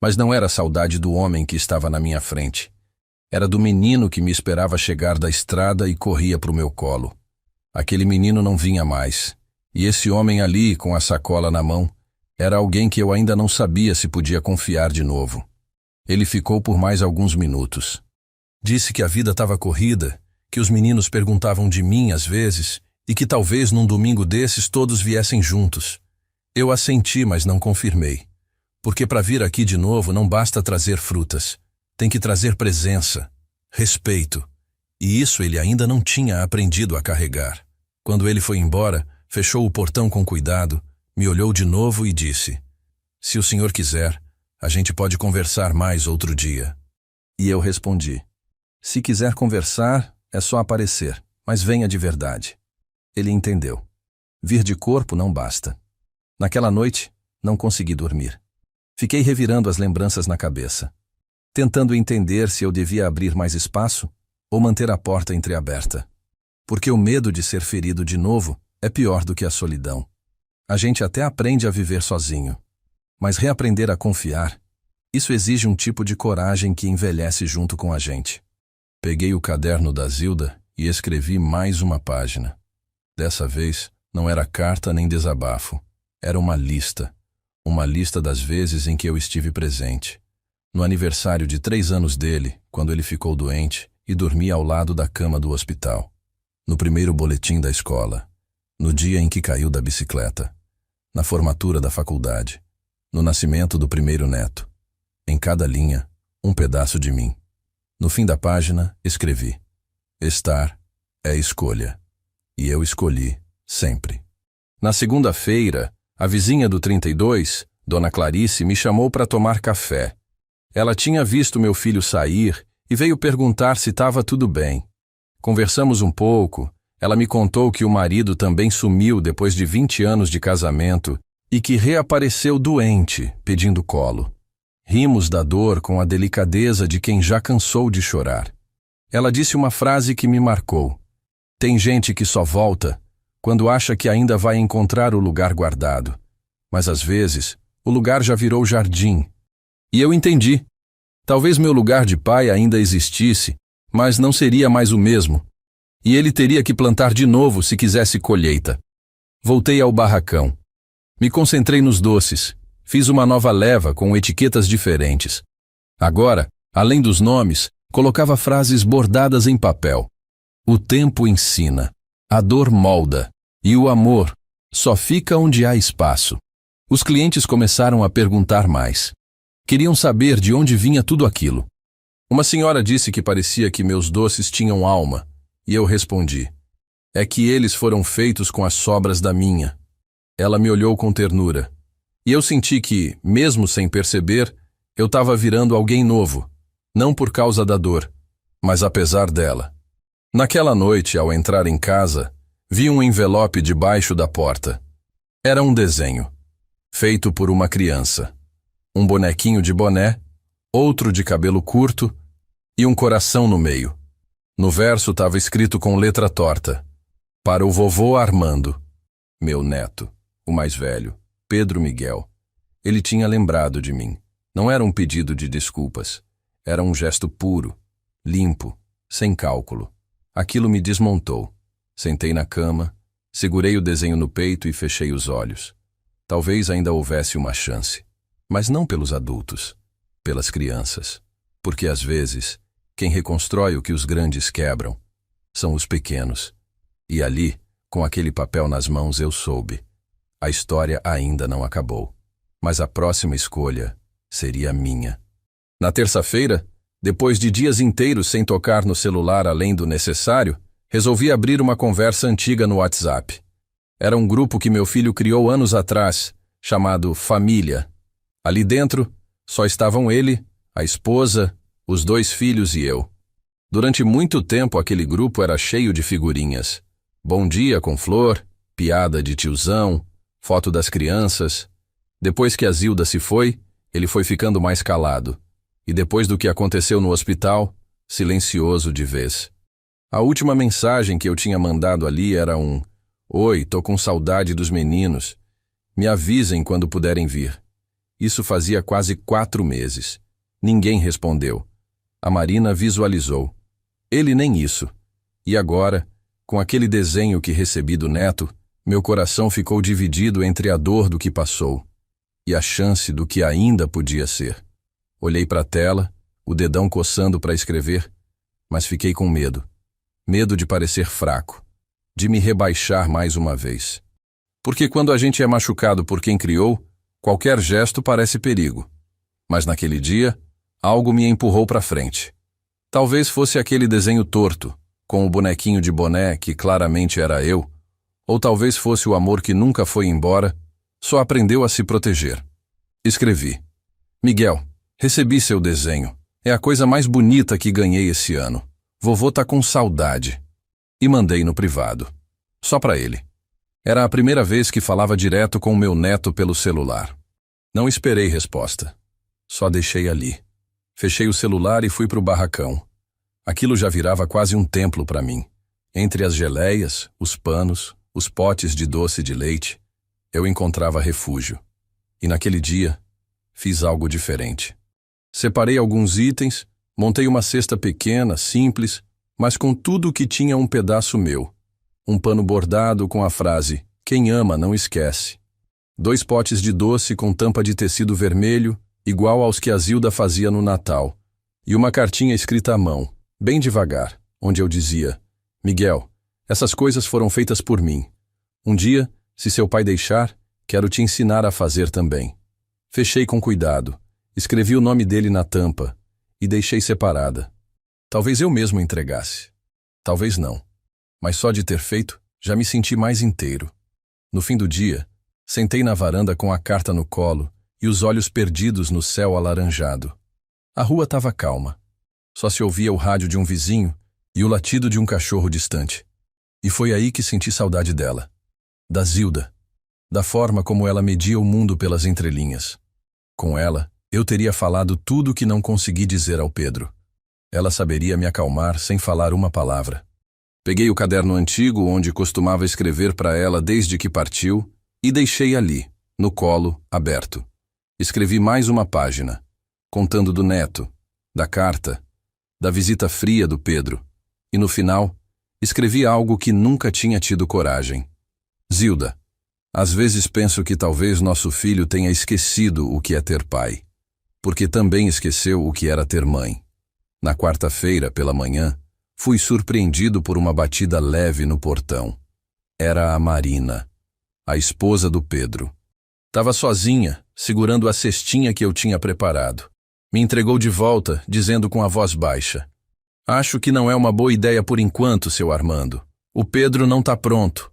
Mas não era a saudade do homem que estava na minha frente. Era do menino que me esperava chegar da estrada e corria para o meu colo. Aquele menino não vinha mais. E esse homem ali, com a sacola na mão, era alguém que eu ainda não sabia se podia confiar de novo. Ele ficou por mais alguns minutos. Disse que a vida estava corrida, que os meninos perguntavam de mim às vezes, e que talvez num domingo desses todos viessem juntos. Eu assenti, mas não confirmei. Porque para vir aqui de novo não basta trazer frutas. Tem que trazer presença, respeito. E isso ele ainda não tinha aprendido a carregar. Quando ele foi embora, fechou o portão com cuidado, me olhou de novo e disse, se o senhor quiser, a gente pode conversar mais outro dia. E eu respondi, se quiser conversar, é só aparecer, mas venha de verdade. Ele entendeu. Vir de corpo não basta. Naquela noite, não consegui dormir. Fiquei revirando as lembranças na cabeça, tentando entender se eu devia abrir mais espaço ou manter a porta entreaberta. Porque o medo de ser ferido de novo é pior do que a solidão. A gente até aprende a viver sozinho, mas reaprender a confiar, isso exige um tipo de coragem que envelhece junto com a gente. Peguei o caderno da Zilda e escrevi mais uma página. Dessa vez, não era carta nem desabafo. Era uma lista das vezes em que eu estive presente. No aniversário de 3 anos dele, quando ele ficou doente e dormia ao lado da cama do hospital. No primeiro boletim da escola. No dia em que caiu da bicicleta, na formatura da faculdade, no nascimento do primeiro neto. Em cada linha, um pedaço de mim. No fim da página, escrevi: estar é escolha. E eu escolhi, sempre. Na segunda-feira, a vizinha do 32, Dona Clarice, me chamou para tomar café. Ela tinha visto meu filho sair e veio perguntar se estava tudo bem. Conversamos um pouco. Ela me contou que o marido também sumiu depois de 20 anos de casamento e que reapareceu doente, pedindo colo. Rimos da dor com a delicadeza de quem já cansou de chorar. Ela disse uma frase que me marcou: tem gente que só volta quando acha que ainda vai encontrar o lugar guardado, mas às vezes o lugar já virou jardim. E eu entendi. Talvez meu lugar de pai ainda existisse, mas não seria mais o mesmo. E ele teria que plantar de novo se quisesse colheita. Voltei ao barracão. Me concentrei nos doces. Fiz uma nova leva com etiquetas diferentes. Agora, além dos nomes, colocava frases bordadas em papel. O tempo ensina, a dor molda, e o amor só fica onde há espaço. Os clientes começaram a perguntar mais. Queriam saber de onde vinha tudo aquilo. Uma senhora disse que parecia que meus doces tinham alma, e eu respondi: é que eles foram feitos com as sobras da minha. Ela me olhou com ternura, e eu senti que, mesmo sem perceber, eu estava virando alguém novo, não por causa da dor, mas apesar dela. Naquela noite, ao entrar em casa, vi um envelope debaixo da porta. Era um desenho, feito por uma criança. Um bonequinho de boné, outro de cabelo curto e um coração no meio. No verso estava escrito com letra torta: para o vovô Armando, meu neto, o mais velho, Pedro Miguel. Ele tinha lembrado de mim. Não era um pedido de desculpas. Era um gesto puro, limpo, sem cálculo. Aquilo me desmontou. Sentei na cama, segurei o desenho no peito e fechei os olhos. Talvez ainda houvesse uma chance. Mas não pelos adultos, pelas crianças. Porque às vezes, quem reconstrói o que os grandes quebram são os pequenos. E ali, com aquele papel nas mãos, eu soube. A história ainda não acabou. Mas a próxima escolha seria minha. Na terça-feira, depois de dias inteiros sem tocar no celular além do necessário, resolvi abrir uma conversa antiga no WhatsApp. Era um grupo que meu filho criou anos atrás, chamado Família. Ali dentro, só estavam ele, a esposa, os 2 filhos e eu. Durante muito tempo aquele grupo era cheio de figurinhas. Bom dia com flor, piada de tiozão, foto das crianças. Depois que a Zilda se foi, ele foi ficando mais calado. E depois do que aconteceu no hospital, silencioso de vez. A última mensagem que eu tinha mandado ali era um: oi, tô com saudade dos meninos. Me avisem quando puderem vir. Isso fazia quase 4 meses. Ninguém respondeu. A Marina visualizou. Ele nem isso. E agora, com aquele desenho que recebi do neto, meu coração ficou dividido entre a dor do que passou e a chance do que ainda podia ser. Olhei para a tela, o dedão coçando para escrever, mas fiquei com medo. Medo de parecer fraco, de me rebaixar mais uma vez. Porque quando a gente é machucado por quem criou, qualquer gesto parece perigo. Mas naquele dia, algo me empurrou para frente. Talvez fosse aquele desenho torto, com o bonequinho de boné que claramente era eu, ou talvez fosse o amor que nunca foi embora, só aprendeu a se proteger. Escrevi: Miguel, recebi seu desenho. É a coisa mais bonita que ganhei esse ano. Vovô tá com saudade. E mandei no privado. Só para ele. Era a primeira vez que falava direto com o meu neto pelo celular. Não esperei resposta. Só deixei ali. Fechei o celular e fui pro barracão. Aquilo já virava quase um templo para mim. Entre as geleias, os panos, os potes de doce de leite, eu encontrava refúgio. E naquele dia, fiz algo diferente. Separei alguns itens, montei uma cesta pequena, simples, mas com tudo que tinha um pedaço meu. Um pano bordado com a frase: quem ama não esquece. 2 potes de doce com tampa de tecido vermelho, igual aos que a Zilda fazia no Natal. E uma cartinha escrita à mão, bem devagar, onde eu dizia: Miguel, essas coisas foram feitas por mim. Um dia, se seu pai deixar, quero te ensinar a fazer também. Fechei com cuidado, escrevi o nome dele na tampa e deixei separada. Talvez eu mesmo entregasse. Talvez não. Mas só de ter feito, já me senti mais inteiro. No fim do dia, sentei na varanda com a carta no colo e os olhos perdidos no céu alaranjado. A rua estava calma. Só se ouvia o rádio de um vizinho e o latido de um cachorro distante. E foi aí que senti saudade dela. Da Zilda. Da forma como ela media o mundo pelas entrelinhas. Com ela, eu teria falado tudo o que não consegui dizer ao Pedro. Ela saberia me acalmar sem falar uma palavra. Peguei o caderno antigo onde costumava escrever para ela desde que partiu e deixei ali, no colo, aberto. Escrevi mais uma página, contando do neto, da carta, da visita fria do Pedro. E no final, escrevi algo que nunca tinha tido coragem. Zilda, às vezes penso que talvez nosso filho tenha esquecido o que é ter pai, porque também esqueceu o que era ter mãe. Na quarta-feira, pela manhã, fui surpreendido por uma batida leve no portão. Era a Marina, a esposa do Pedro. Estava sozinha, segurando a cestinha que eu tinha preparado. Me entregou de volta, dizendo com a voz baixa: "Acho que não é uma boa ideia por enquanto, seu Armando. O Pedro não está pronto."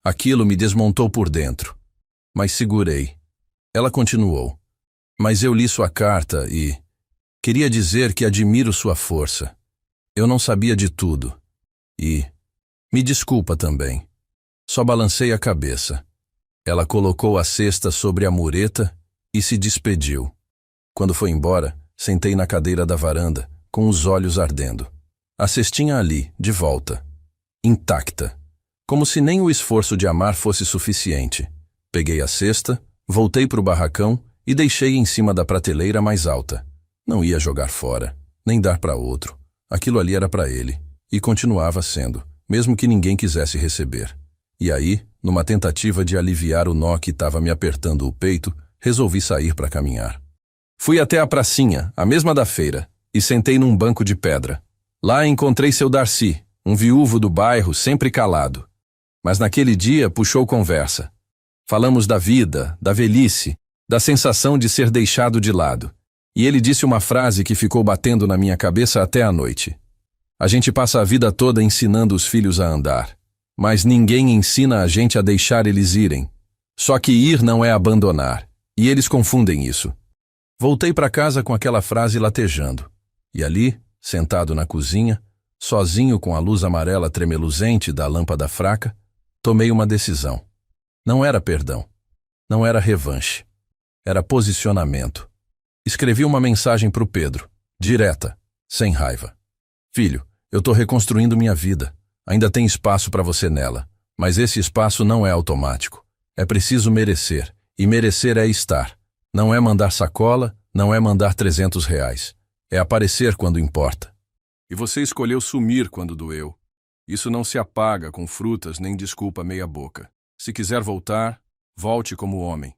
Aquilo me desmontou por dentro. Mas segurei. Ela continuou: "Mas eu li sua carta e queria dizer que admiro sua força. Eu não sabia de tudo. E me desculpa também." Só balancei a cabeça. Ela colocou a cesta sobre a mureta e se despediu. Quando foi embora, sentei na cadeira da varanda, com os olhos ardendo. A cestinha ali, de volta. Intacta. Como se nem o esforço de amar fosse suficiente. Peguei a cesta, voltei para o barracão e deixei em cima da prateleira mais alta. Não ia jogar fora, nem dar para outro. Aquilo ali era para ele, e continuava sendo, mesmo que ninguém quisesse receber. E aí, numa tentativa de aliviar o nó que estava me apertando o peito, resolvi sair para caminhar. Fui até a pracinha, a mesma da feira, e sentei num banco de pedra. Lá encontrei seu Darcy, um viúvo do bairro, sempre calado. Mas naquele dia puxou conversa. Falamos da vida, da velhice, da sensação de ser deixado de lado. E ele disse uma frase que ficou batendo na minha cabeça até a noite. A gente passa a vida toda ensinando os filhos a andar. Mas ninguém ensina a gente a deixar eles irem. Só que ir não é abandonar. E eles confundem isso. Voltei para casa com aquela frase latejando. E ali, sentado na cozinha, sozinho com a luz amarela tremeluzente da lâmpada fraca, tomei uma decisão. Não era perdão. Não era revanche. Era posicionamento. Escrevi uma mensagem para o Pedro, direta, sem raiva. "Filho, eu estou reconstruindo minha vida. Ainda tem espaço para você nela. Mas esse espaço não é automático. É preciso merecer. E merecer é estar. Não é mandar sacola, não é mandar R$ 300. É aparecer quando importa. E você escolheu sumir quando doeu. Isso não se apaga com frutas nem desculpa meia boca. Se quiser voltar, volte como homem.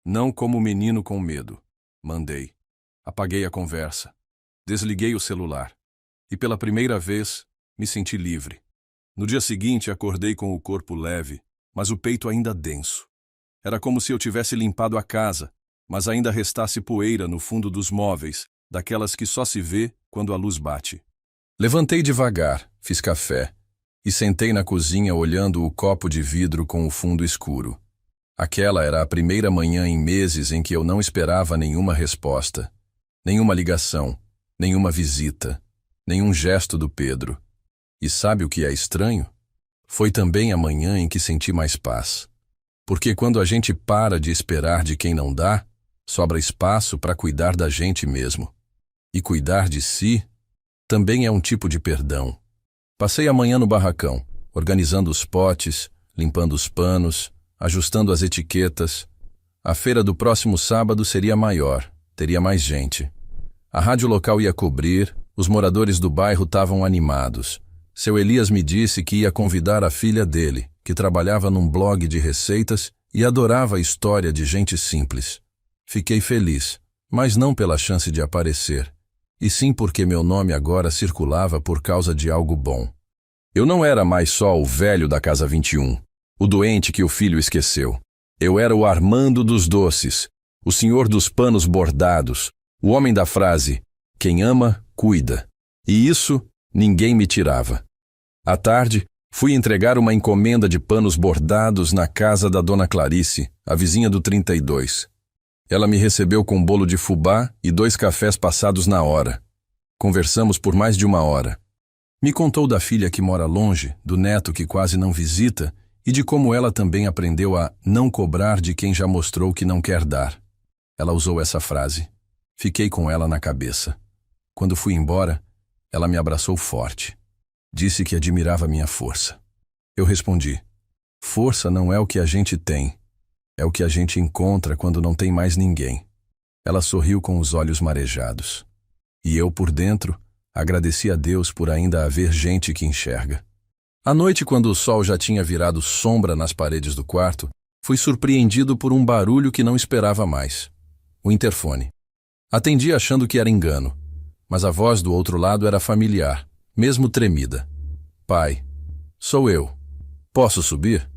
Não como menino com medo." Mandei. Apaguei a conversa. Desliguei o celular. E pela primeira vez, me senti livre. No dia seguinte, acordei com o corpo leve, mas o peito ainda denso. Era como se eu tivesse limpado a casa, mas ainda restasse poeira no fundo dos móveis, daquelas que só se vê quando a luz bate. Levantei devagar, fiz café, e sentei na cozinha olhando o copo de vidro com o fundo escuro. Aquela era a primeira manhã em meses em que eu não esperava nenhuma resposta, nenhuma ligação, nenhuma visita, nenhum gesto do Pedro. E sabe o que é estranho? Foi também a manhã em que senti mais paz. Porque quando a gente para de esperar de quem não dá, sobra espaço para cuidar da gente mesmo. E cuidar de si também é um tipo de perdão. Passei a manhã no barracão, organizando os potes, limpando os panos, ajustando as etiquetas. A feira do próximo sábado seria maior, teria mais gente. A rádio local ia cobrir, os moradores do bairro estavam animados. Seu Elias me disse que ia convidar a filha dele, que trabalhava num blog de receitas e adorava a história de gente simples. Fiquei feliz, mas não pela chance de aparecer, e sim porque meu nome agora circulava por causa de algo bom. Eu não era mais só o velho da Casa 21. O doente que o filho esqueceu. Eu era o Armando dos doces, o senhor dos panos bordados, o homem da frase, quem ama, cuida. E isso ninguém me tirava. À tarde, fui entregar uma encomenda de panos bordados na casa da dona Clarice, a vizinha do 32. Ela me recebeu com um bolo de fubá e 2 cafés passados na hora. Conversamos por mais de 1 hora. Me contou da filha que mora longe, do neto que quase não visita e de como ela também aprendeu a não cobrar de quem já mostrou que não quer dar. Ela usou essa frase. Fiquei com ela na cabeça. Quando fui embora, ela me abraçou forte. Disse que admirava minha força. Eu respondi: força não é o que a gente tem, é o que a gente encontra quando não tem mais ninguém. Ela sorriu com os olhos marejados. E eu, por dentro, agradeci a Deus por ainda haver gente que enxerga. À noite, quando o sol já tinha virado sombra nas paredes do quarto, fui surpreendido por um barulho que não esperava mais. O interfone. Atendi achando que era engano, mas a voz do outro lado era familiar, mesmo tremida. Pai, sou eu. Posso subir?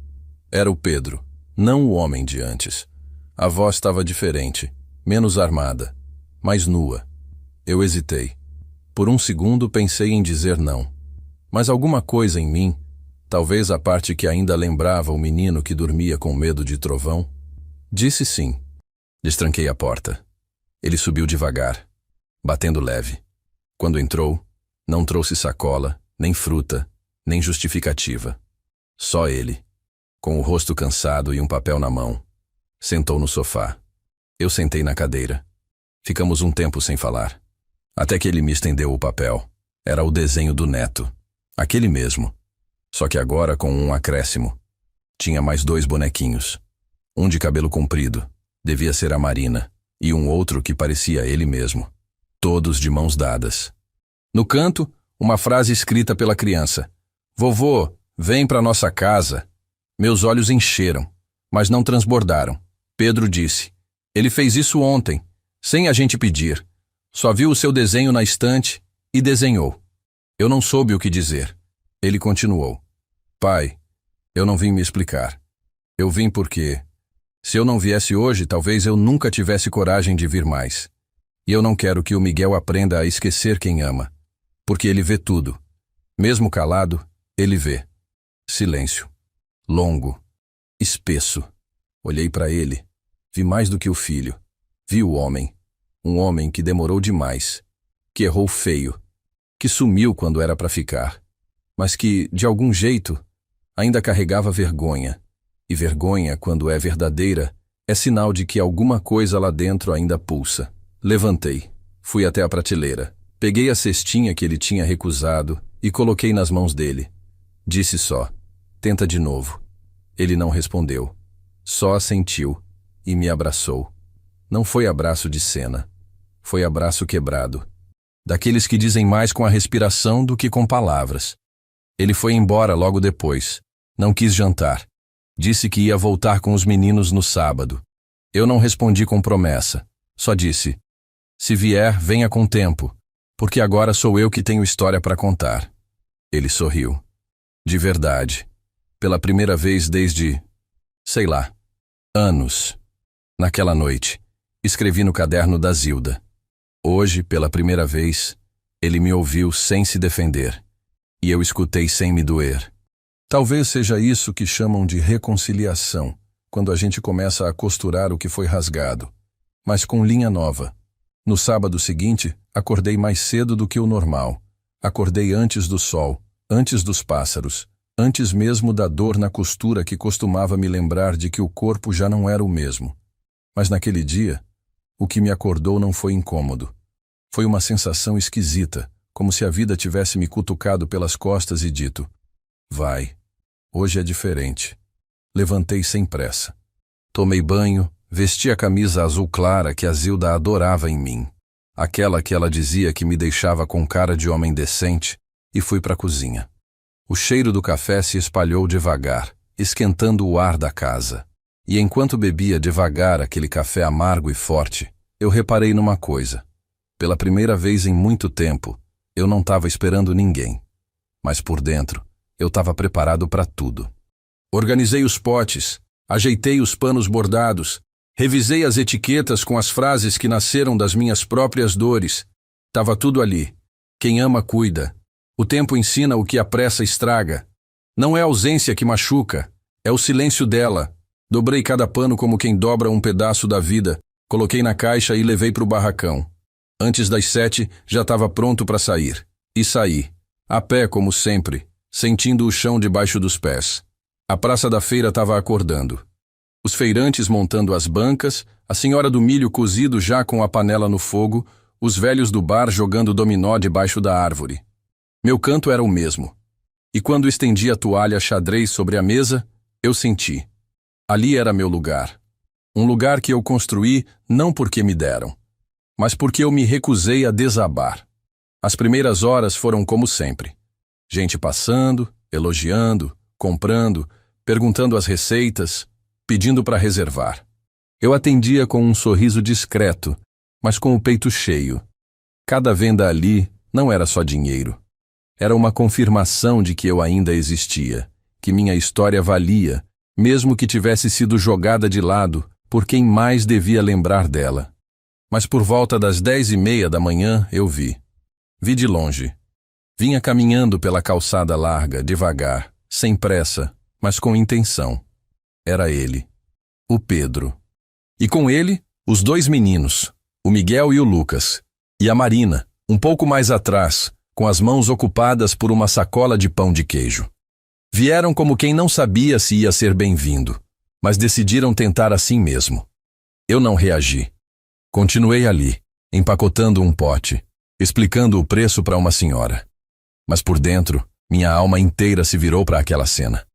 Era o Pedro, não o homem de antes. A voz estava diferente, menos armada, mais nua. Eu hesitei. Por um segundo pensei em dizer não. Mas alguma coisa em mim, talvez a parte que ainda lembrava o menino que dormia com medo de trovão, disse sim. Destranquei a porta. Ele subiu devagar, batendo leve. Quando entrou, não trouxe sacola, nem fruta, nem justificativa. Só ele, com o rosto cansado e um papel na mão. Sentou no sofá. Eu sentei na cadeira. Ficamos um tempo sem falar. Até que ele me estendeu o papel. Era o desenho do neto. Aquele mesmo. Só que agora com um acréscimo. Tinha mais 2 bonequinhos. Um de cabelo comprido. Devia ser a Marina. E um outro que parecia ele mesmo. Todos de mãos dadas. No canto, uma frase escrita pela criança. Vovô, vem para nossa casa. Meus olhos encheram, mas não transbordaram. Pedro disse. Ele fez isso ontem, sem a gente pedir. Só viu o seu desenho na estante e desenhou. Eu não soube o que dizer. Ele continuou. Pai, eu não vim me explicar. Eu vim porque, se eu não viesse hoje, talvez eu nunca tivesse coragem de vir mais. E eu não quero que o Miguel aprenda a esquecer quem ama, porque ele vê tudo. Mesmo calado, ele vê. Silêncio. Longo. Espesso. Olhei para ele. Vi mais do que o filho. Vi o homem. Um homem que demorou demais. Que errou feio. Que sumiu quando era para ficar, mas que, de algum jeito, ainda carregava vergonha. E vergonha, quando é verdadeira, é sinal de que alguma coisa lá dentro ainda pulsa. Levantei, fui até a prateleira, peguei a cestinha que ele tinha recusado e coloquei nas mãos dele. Disse só, tenta de novo. Ele não respondeu, só assentiu e me abraçou. Não foi abraço de cena, foi abraço quebrado. Daqueles que dizem mais com a respiração do que com palavras. Ele foi embora logo depois. Não quis jantar. Disse que ia voltar com os meninos no sábado. Eu não respondi com promessa. Só disse, se vier, venha com tempo, porque agora sou eu que tenho história para contar. Ele sorriu. De verdade. Pela primeira vez desde, sei lá, anos. Naquela noite, escrevi no caderno da Zilda. Hoje, pela primeira vez, ele me ouviu sem se defender, e eu escutei sem me doer. Talvez seja isso que chamam de reconciliação, quando a gente começa a costurar o que foi rasgado, mas com linha nova. No sábado seguinte, acordei mais cedo do que o normal. Acordei antes do sol, antes dos pássaros, antes mesmo da dor na costura que costumava me lembrar de que o corpo já não era o mesmo. Mas naquele dia, o que me acordou não foi incômodo. Foi uma sensação esquisita, como se a vida tivesse me cutucado pelas costas e dito, vai, hoje é diferente. Levantei sem pressa. Tomei banho, vesti a camisa azul clara que a Zilda adorava em mim, aquela que ela dizia que me deixava com cara de homem decente, e fui para a cozinha. O cheiro do café se espalhou devagar, esquentando o ar da casa. E enquanto bebia devagar aquele café amargo e forte, eu reparei numa coisa. Pela primeira vez em muito tempo, eu não estava esperando ninguém. Mas por dentro, eu estava preparado para tudo. Organizei os potes, ajeitei os panos bordados, revisei as etiquetas com as frases que nasceram das minhas próprias dores. Tava tudo ali. Quem ama, cuida. O tempo ensina o que a pressa estraga. Não é a ausência que machuca, é o silêncio dela. Dobrei cada pano como quem dobra um pedaço da vida, coloquei na caixa e levei para o barracão. Antes das 7, já estava pronto para sair. E saí. A pé, como sempre, sentindo o chão debaixo dos pés. A praça da feira estava acordando. Os feirantes montando as bancas, a senhora do milho cozido já com a panela no fogo, os velhos do bar jogando dominó debaixo da árvore. Meu canto era o mesmo. E quando estendi a toalha xadrez sobre a mesa, eu senti. Ali era meu lugar. Um lugar que eu construí não porque me deram, mas porque eu me recusei a desabar. As primeiras horas foram como sempre. Gente passando, elogiando, comprando, perguntando as receitas, pedindo para reservar. Eu atendia com um sorriso discreto, mas com o peito cheio. Cada venda ali não era só dinheiro. Era uma confirmação de que eu ainda existia, que minha história valia, mesmo que tivesse sido jogada de lado por quem mais devia lembrar dela. Mas por volta das 10:30 da manhã eu vi. Vi de longe. Vinha caminhando pela calçada larga, devagar, sem pressa, mas com intenção. Era ele. O Pedro. E com ele, os 2 meninos, o Miguel e o Lucas. E a Marina, um pouco mais atrás, com as mãos ocupadas por uma sacola de pão de queijo. Vieram como quem não sabia se ia ser bem-vindo, mas decidiram tentar assim mesmo. Eu não reagi. Continuei ali, empacotando um pote, explicando o preço para uma senhora. Mas por dentro, minha alma inteira se virou para aquela cena.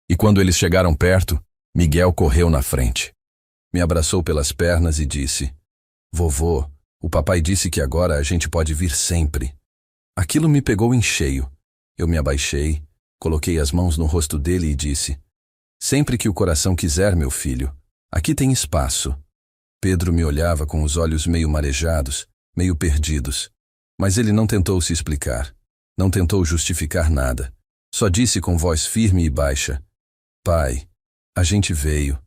E quando eles chegaram perto, Miguel correu na frente. Me abraçou pelas pernas e disse: "Vovô, o papai disse que agora a gente pode vir sempre." Aquilo me pegou em cheio. Eu me abaixei, coloquei as mãos no rosto dele e disse: "Sempre que o coração quiser, meu filho, aqui tem espaço." Pedro me olhava com os olhos meio marejados, meio perdidos. Mas ele não tentou se explicar. Não tentou justificar nada. Só disse com voz firme e baixa: "Pai, a gente veio.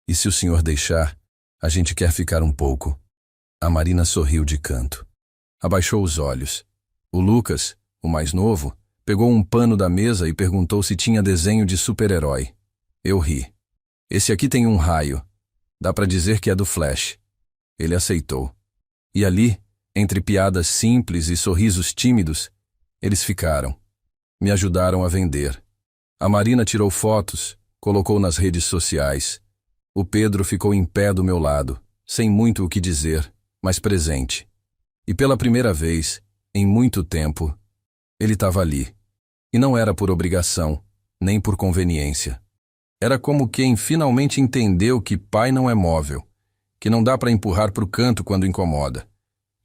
E se o senhor deixar, a gente quer ficar um pouco." A Marina sorriu de canto. Abaixou os olhos. O Lucas, o mais novo, pegou um pano da mesa e perguntou se tinha desenho de super-herói. Eu ri. "Esse aqui tem um raio. Dá pra dizer que é do Flash." Ele aceitou. E ali, entre piadas simples e sorrisos tímidos, eles ficaram. Me ajudaram a vender. A Marina tirou fotos, colocou nas redes sociais. O Pedro ficou em pé do meu lado, sem muito o que dizer, mas presente. E pela primeira vez, em muito tempo, ele estava ali. E não era por obrigação, nem por conveniência. Era como quem finalmente entendeu que pai não é móvel, que não dá para empurrar para o canto quando incomoda.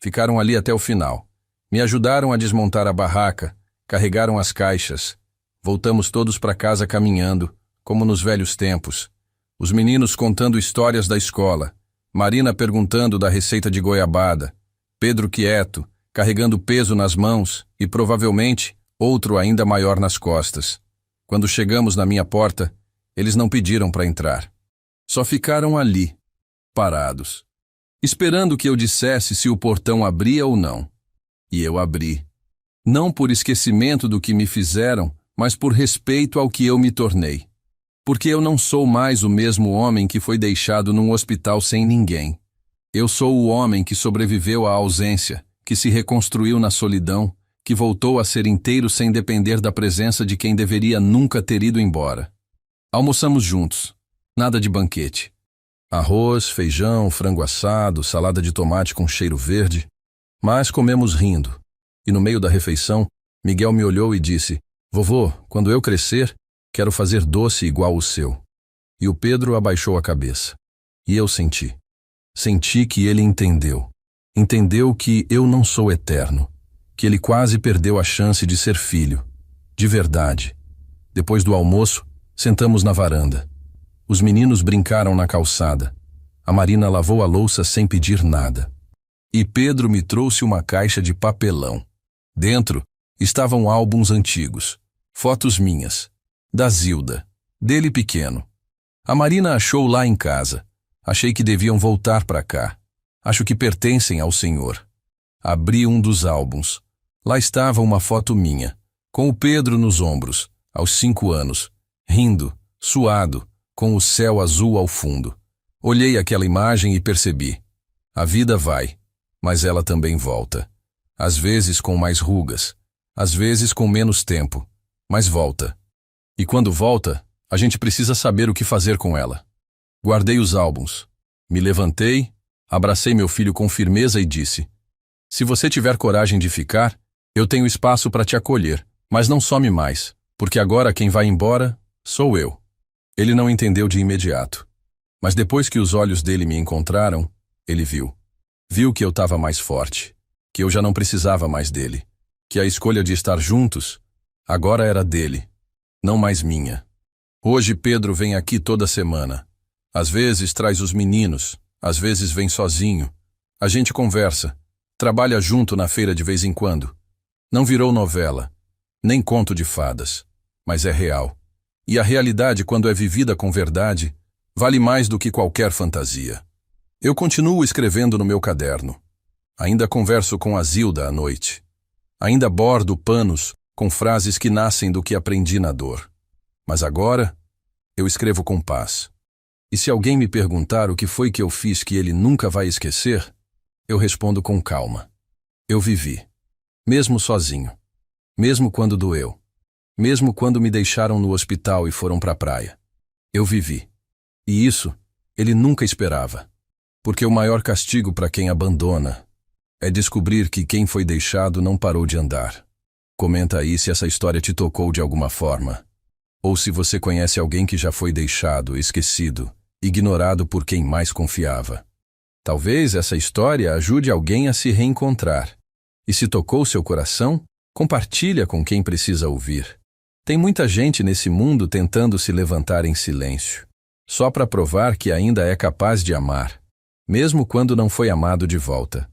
Ficaram ali até o final. Me ajudaram a desmontar a barraca, carregaram as caixas. Voltamos todos para casa caminhando, como nos velhos tempos. Os meninos contando histórias da escola, Marina perguntando da receita de goiabada, Pedro quieto, carregando peso nas mãos e, provavelmente, outro ainda maior nas costas. Quando chegamos na minha porta, eles não pediram para entrar. Só ficaram ali, parados, esperando que eu dissesse se o portão abria ou não. E eu abri. Não por esquecimento do que me fizeram, mas por respeito ao que eu me tornei. Porque eu não sou mais o mesmo homem que foi deixado num hospital sem ninguém. Eu sou o homem que sobreviveu à ausência, que se reconstruiu na solidão, que voltou a ser inteiro sem depender da presença de quem deveria nunca ter ido embora. Almoçamos juntos. Nada de banquete. Arroz, feijão, frango assado, salada de tomate com cheiro verde. Mas comemos rindo. E no meio da refeição, Miguel me olhou e disse: "Vovô, quando eu crescer, quero fazer doce igual o seu." E o Pedro abaixou a cabeça. E eu senti. Senti que ele entendeu. Entendeu que eu não sou eterno. Que ele quase perdeu a chance de ser filho. De verdade. Depois do almoço, sentamos na varanda. Os meninos brincaram na calçada. A Marina lavou a louça sem pedir nada. E Pedro me trouxe uma caixa de papelão. Dentro estavam álbuns antigos, fotos minhas, da Zilda, Dele pequeno. A Marina achou lá em casa. Achei que deviam voltar para cá. Acho que pertencem ao Senhor. Abri um dos álbuns. Lá estava uma foto minha, com o Pedro nos ombros, aos 5 anos, rindo, suado, com o céu azul ao fundo. Olhei aquela imagem e percebi. A vida vai, mas ela também volta. Às vezes com mais rugas, às vezes com menos tempo, mas volta. E quando volta, a gente precisa saber o que fazer com ela. Guardei os álbuns. Me levantei, abracei meu filho com firmeza e disse: se você tiver coragem de ficar, eu tenho espaço para te acolher, mas não some mais, porque agora quem vai embora sou eu. Ele não entendeu de imediato. Mas depois que os olhos dele me encontraram, ele viu. Viu que eu estava mais forte, que eu já não precisava mais dele, que a escolha de estar juntos agora era dele, não mais minha. Hoje Pedro vem aqui toda semana. Às vezes traz os meninos, às vezes vem sozinho. A gente conversa, trabalha junto na feira de vez em quando. Não virou novela, nem conto de fadas, mas é real. E a realidade, quando é vivida com verdade, vale mais do que qualquer fantasia. Eu continuo escrevendo no meu caderno. Ainda converso com a Zilda à noite. Ainda bordo panos com frases que nascem do que aprendi na dor. Mas agora, eu escrevo com paz. E se alguém me perguntar o que foi que eu fiz que ele nunca vai esquecer, eu respondo com calma. Eu vivi. Mesmo sozinho. Mesmo quando doeu. Mesmo quando me deixaram no hospital e foram para a praia. Eu vivi. E isso, ele nunca esperava. Porque o maior castigo para quem abandona é descobrir que quem foi deixado não parou de andar. Comenta aí se essa história te tocou de alguma forma. Ou se você conhece alguém que já foi deixado, esquecido, ignorado por quem mais confiava. Talvez essa história ajude alguém a se reencontrar. E se tocou seu coração, compartilha com quem precisa ouvir. Tem muita gente nesse mundo tentando se levantar em silêncio, só para provar que ainda é capaz de amar, mesmo quando não foi amado de volta.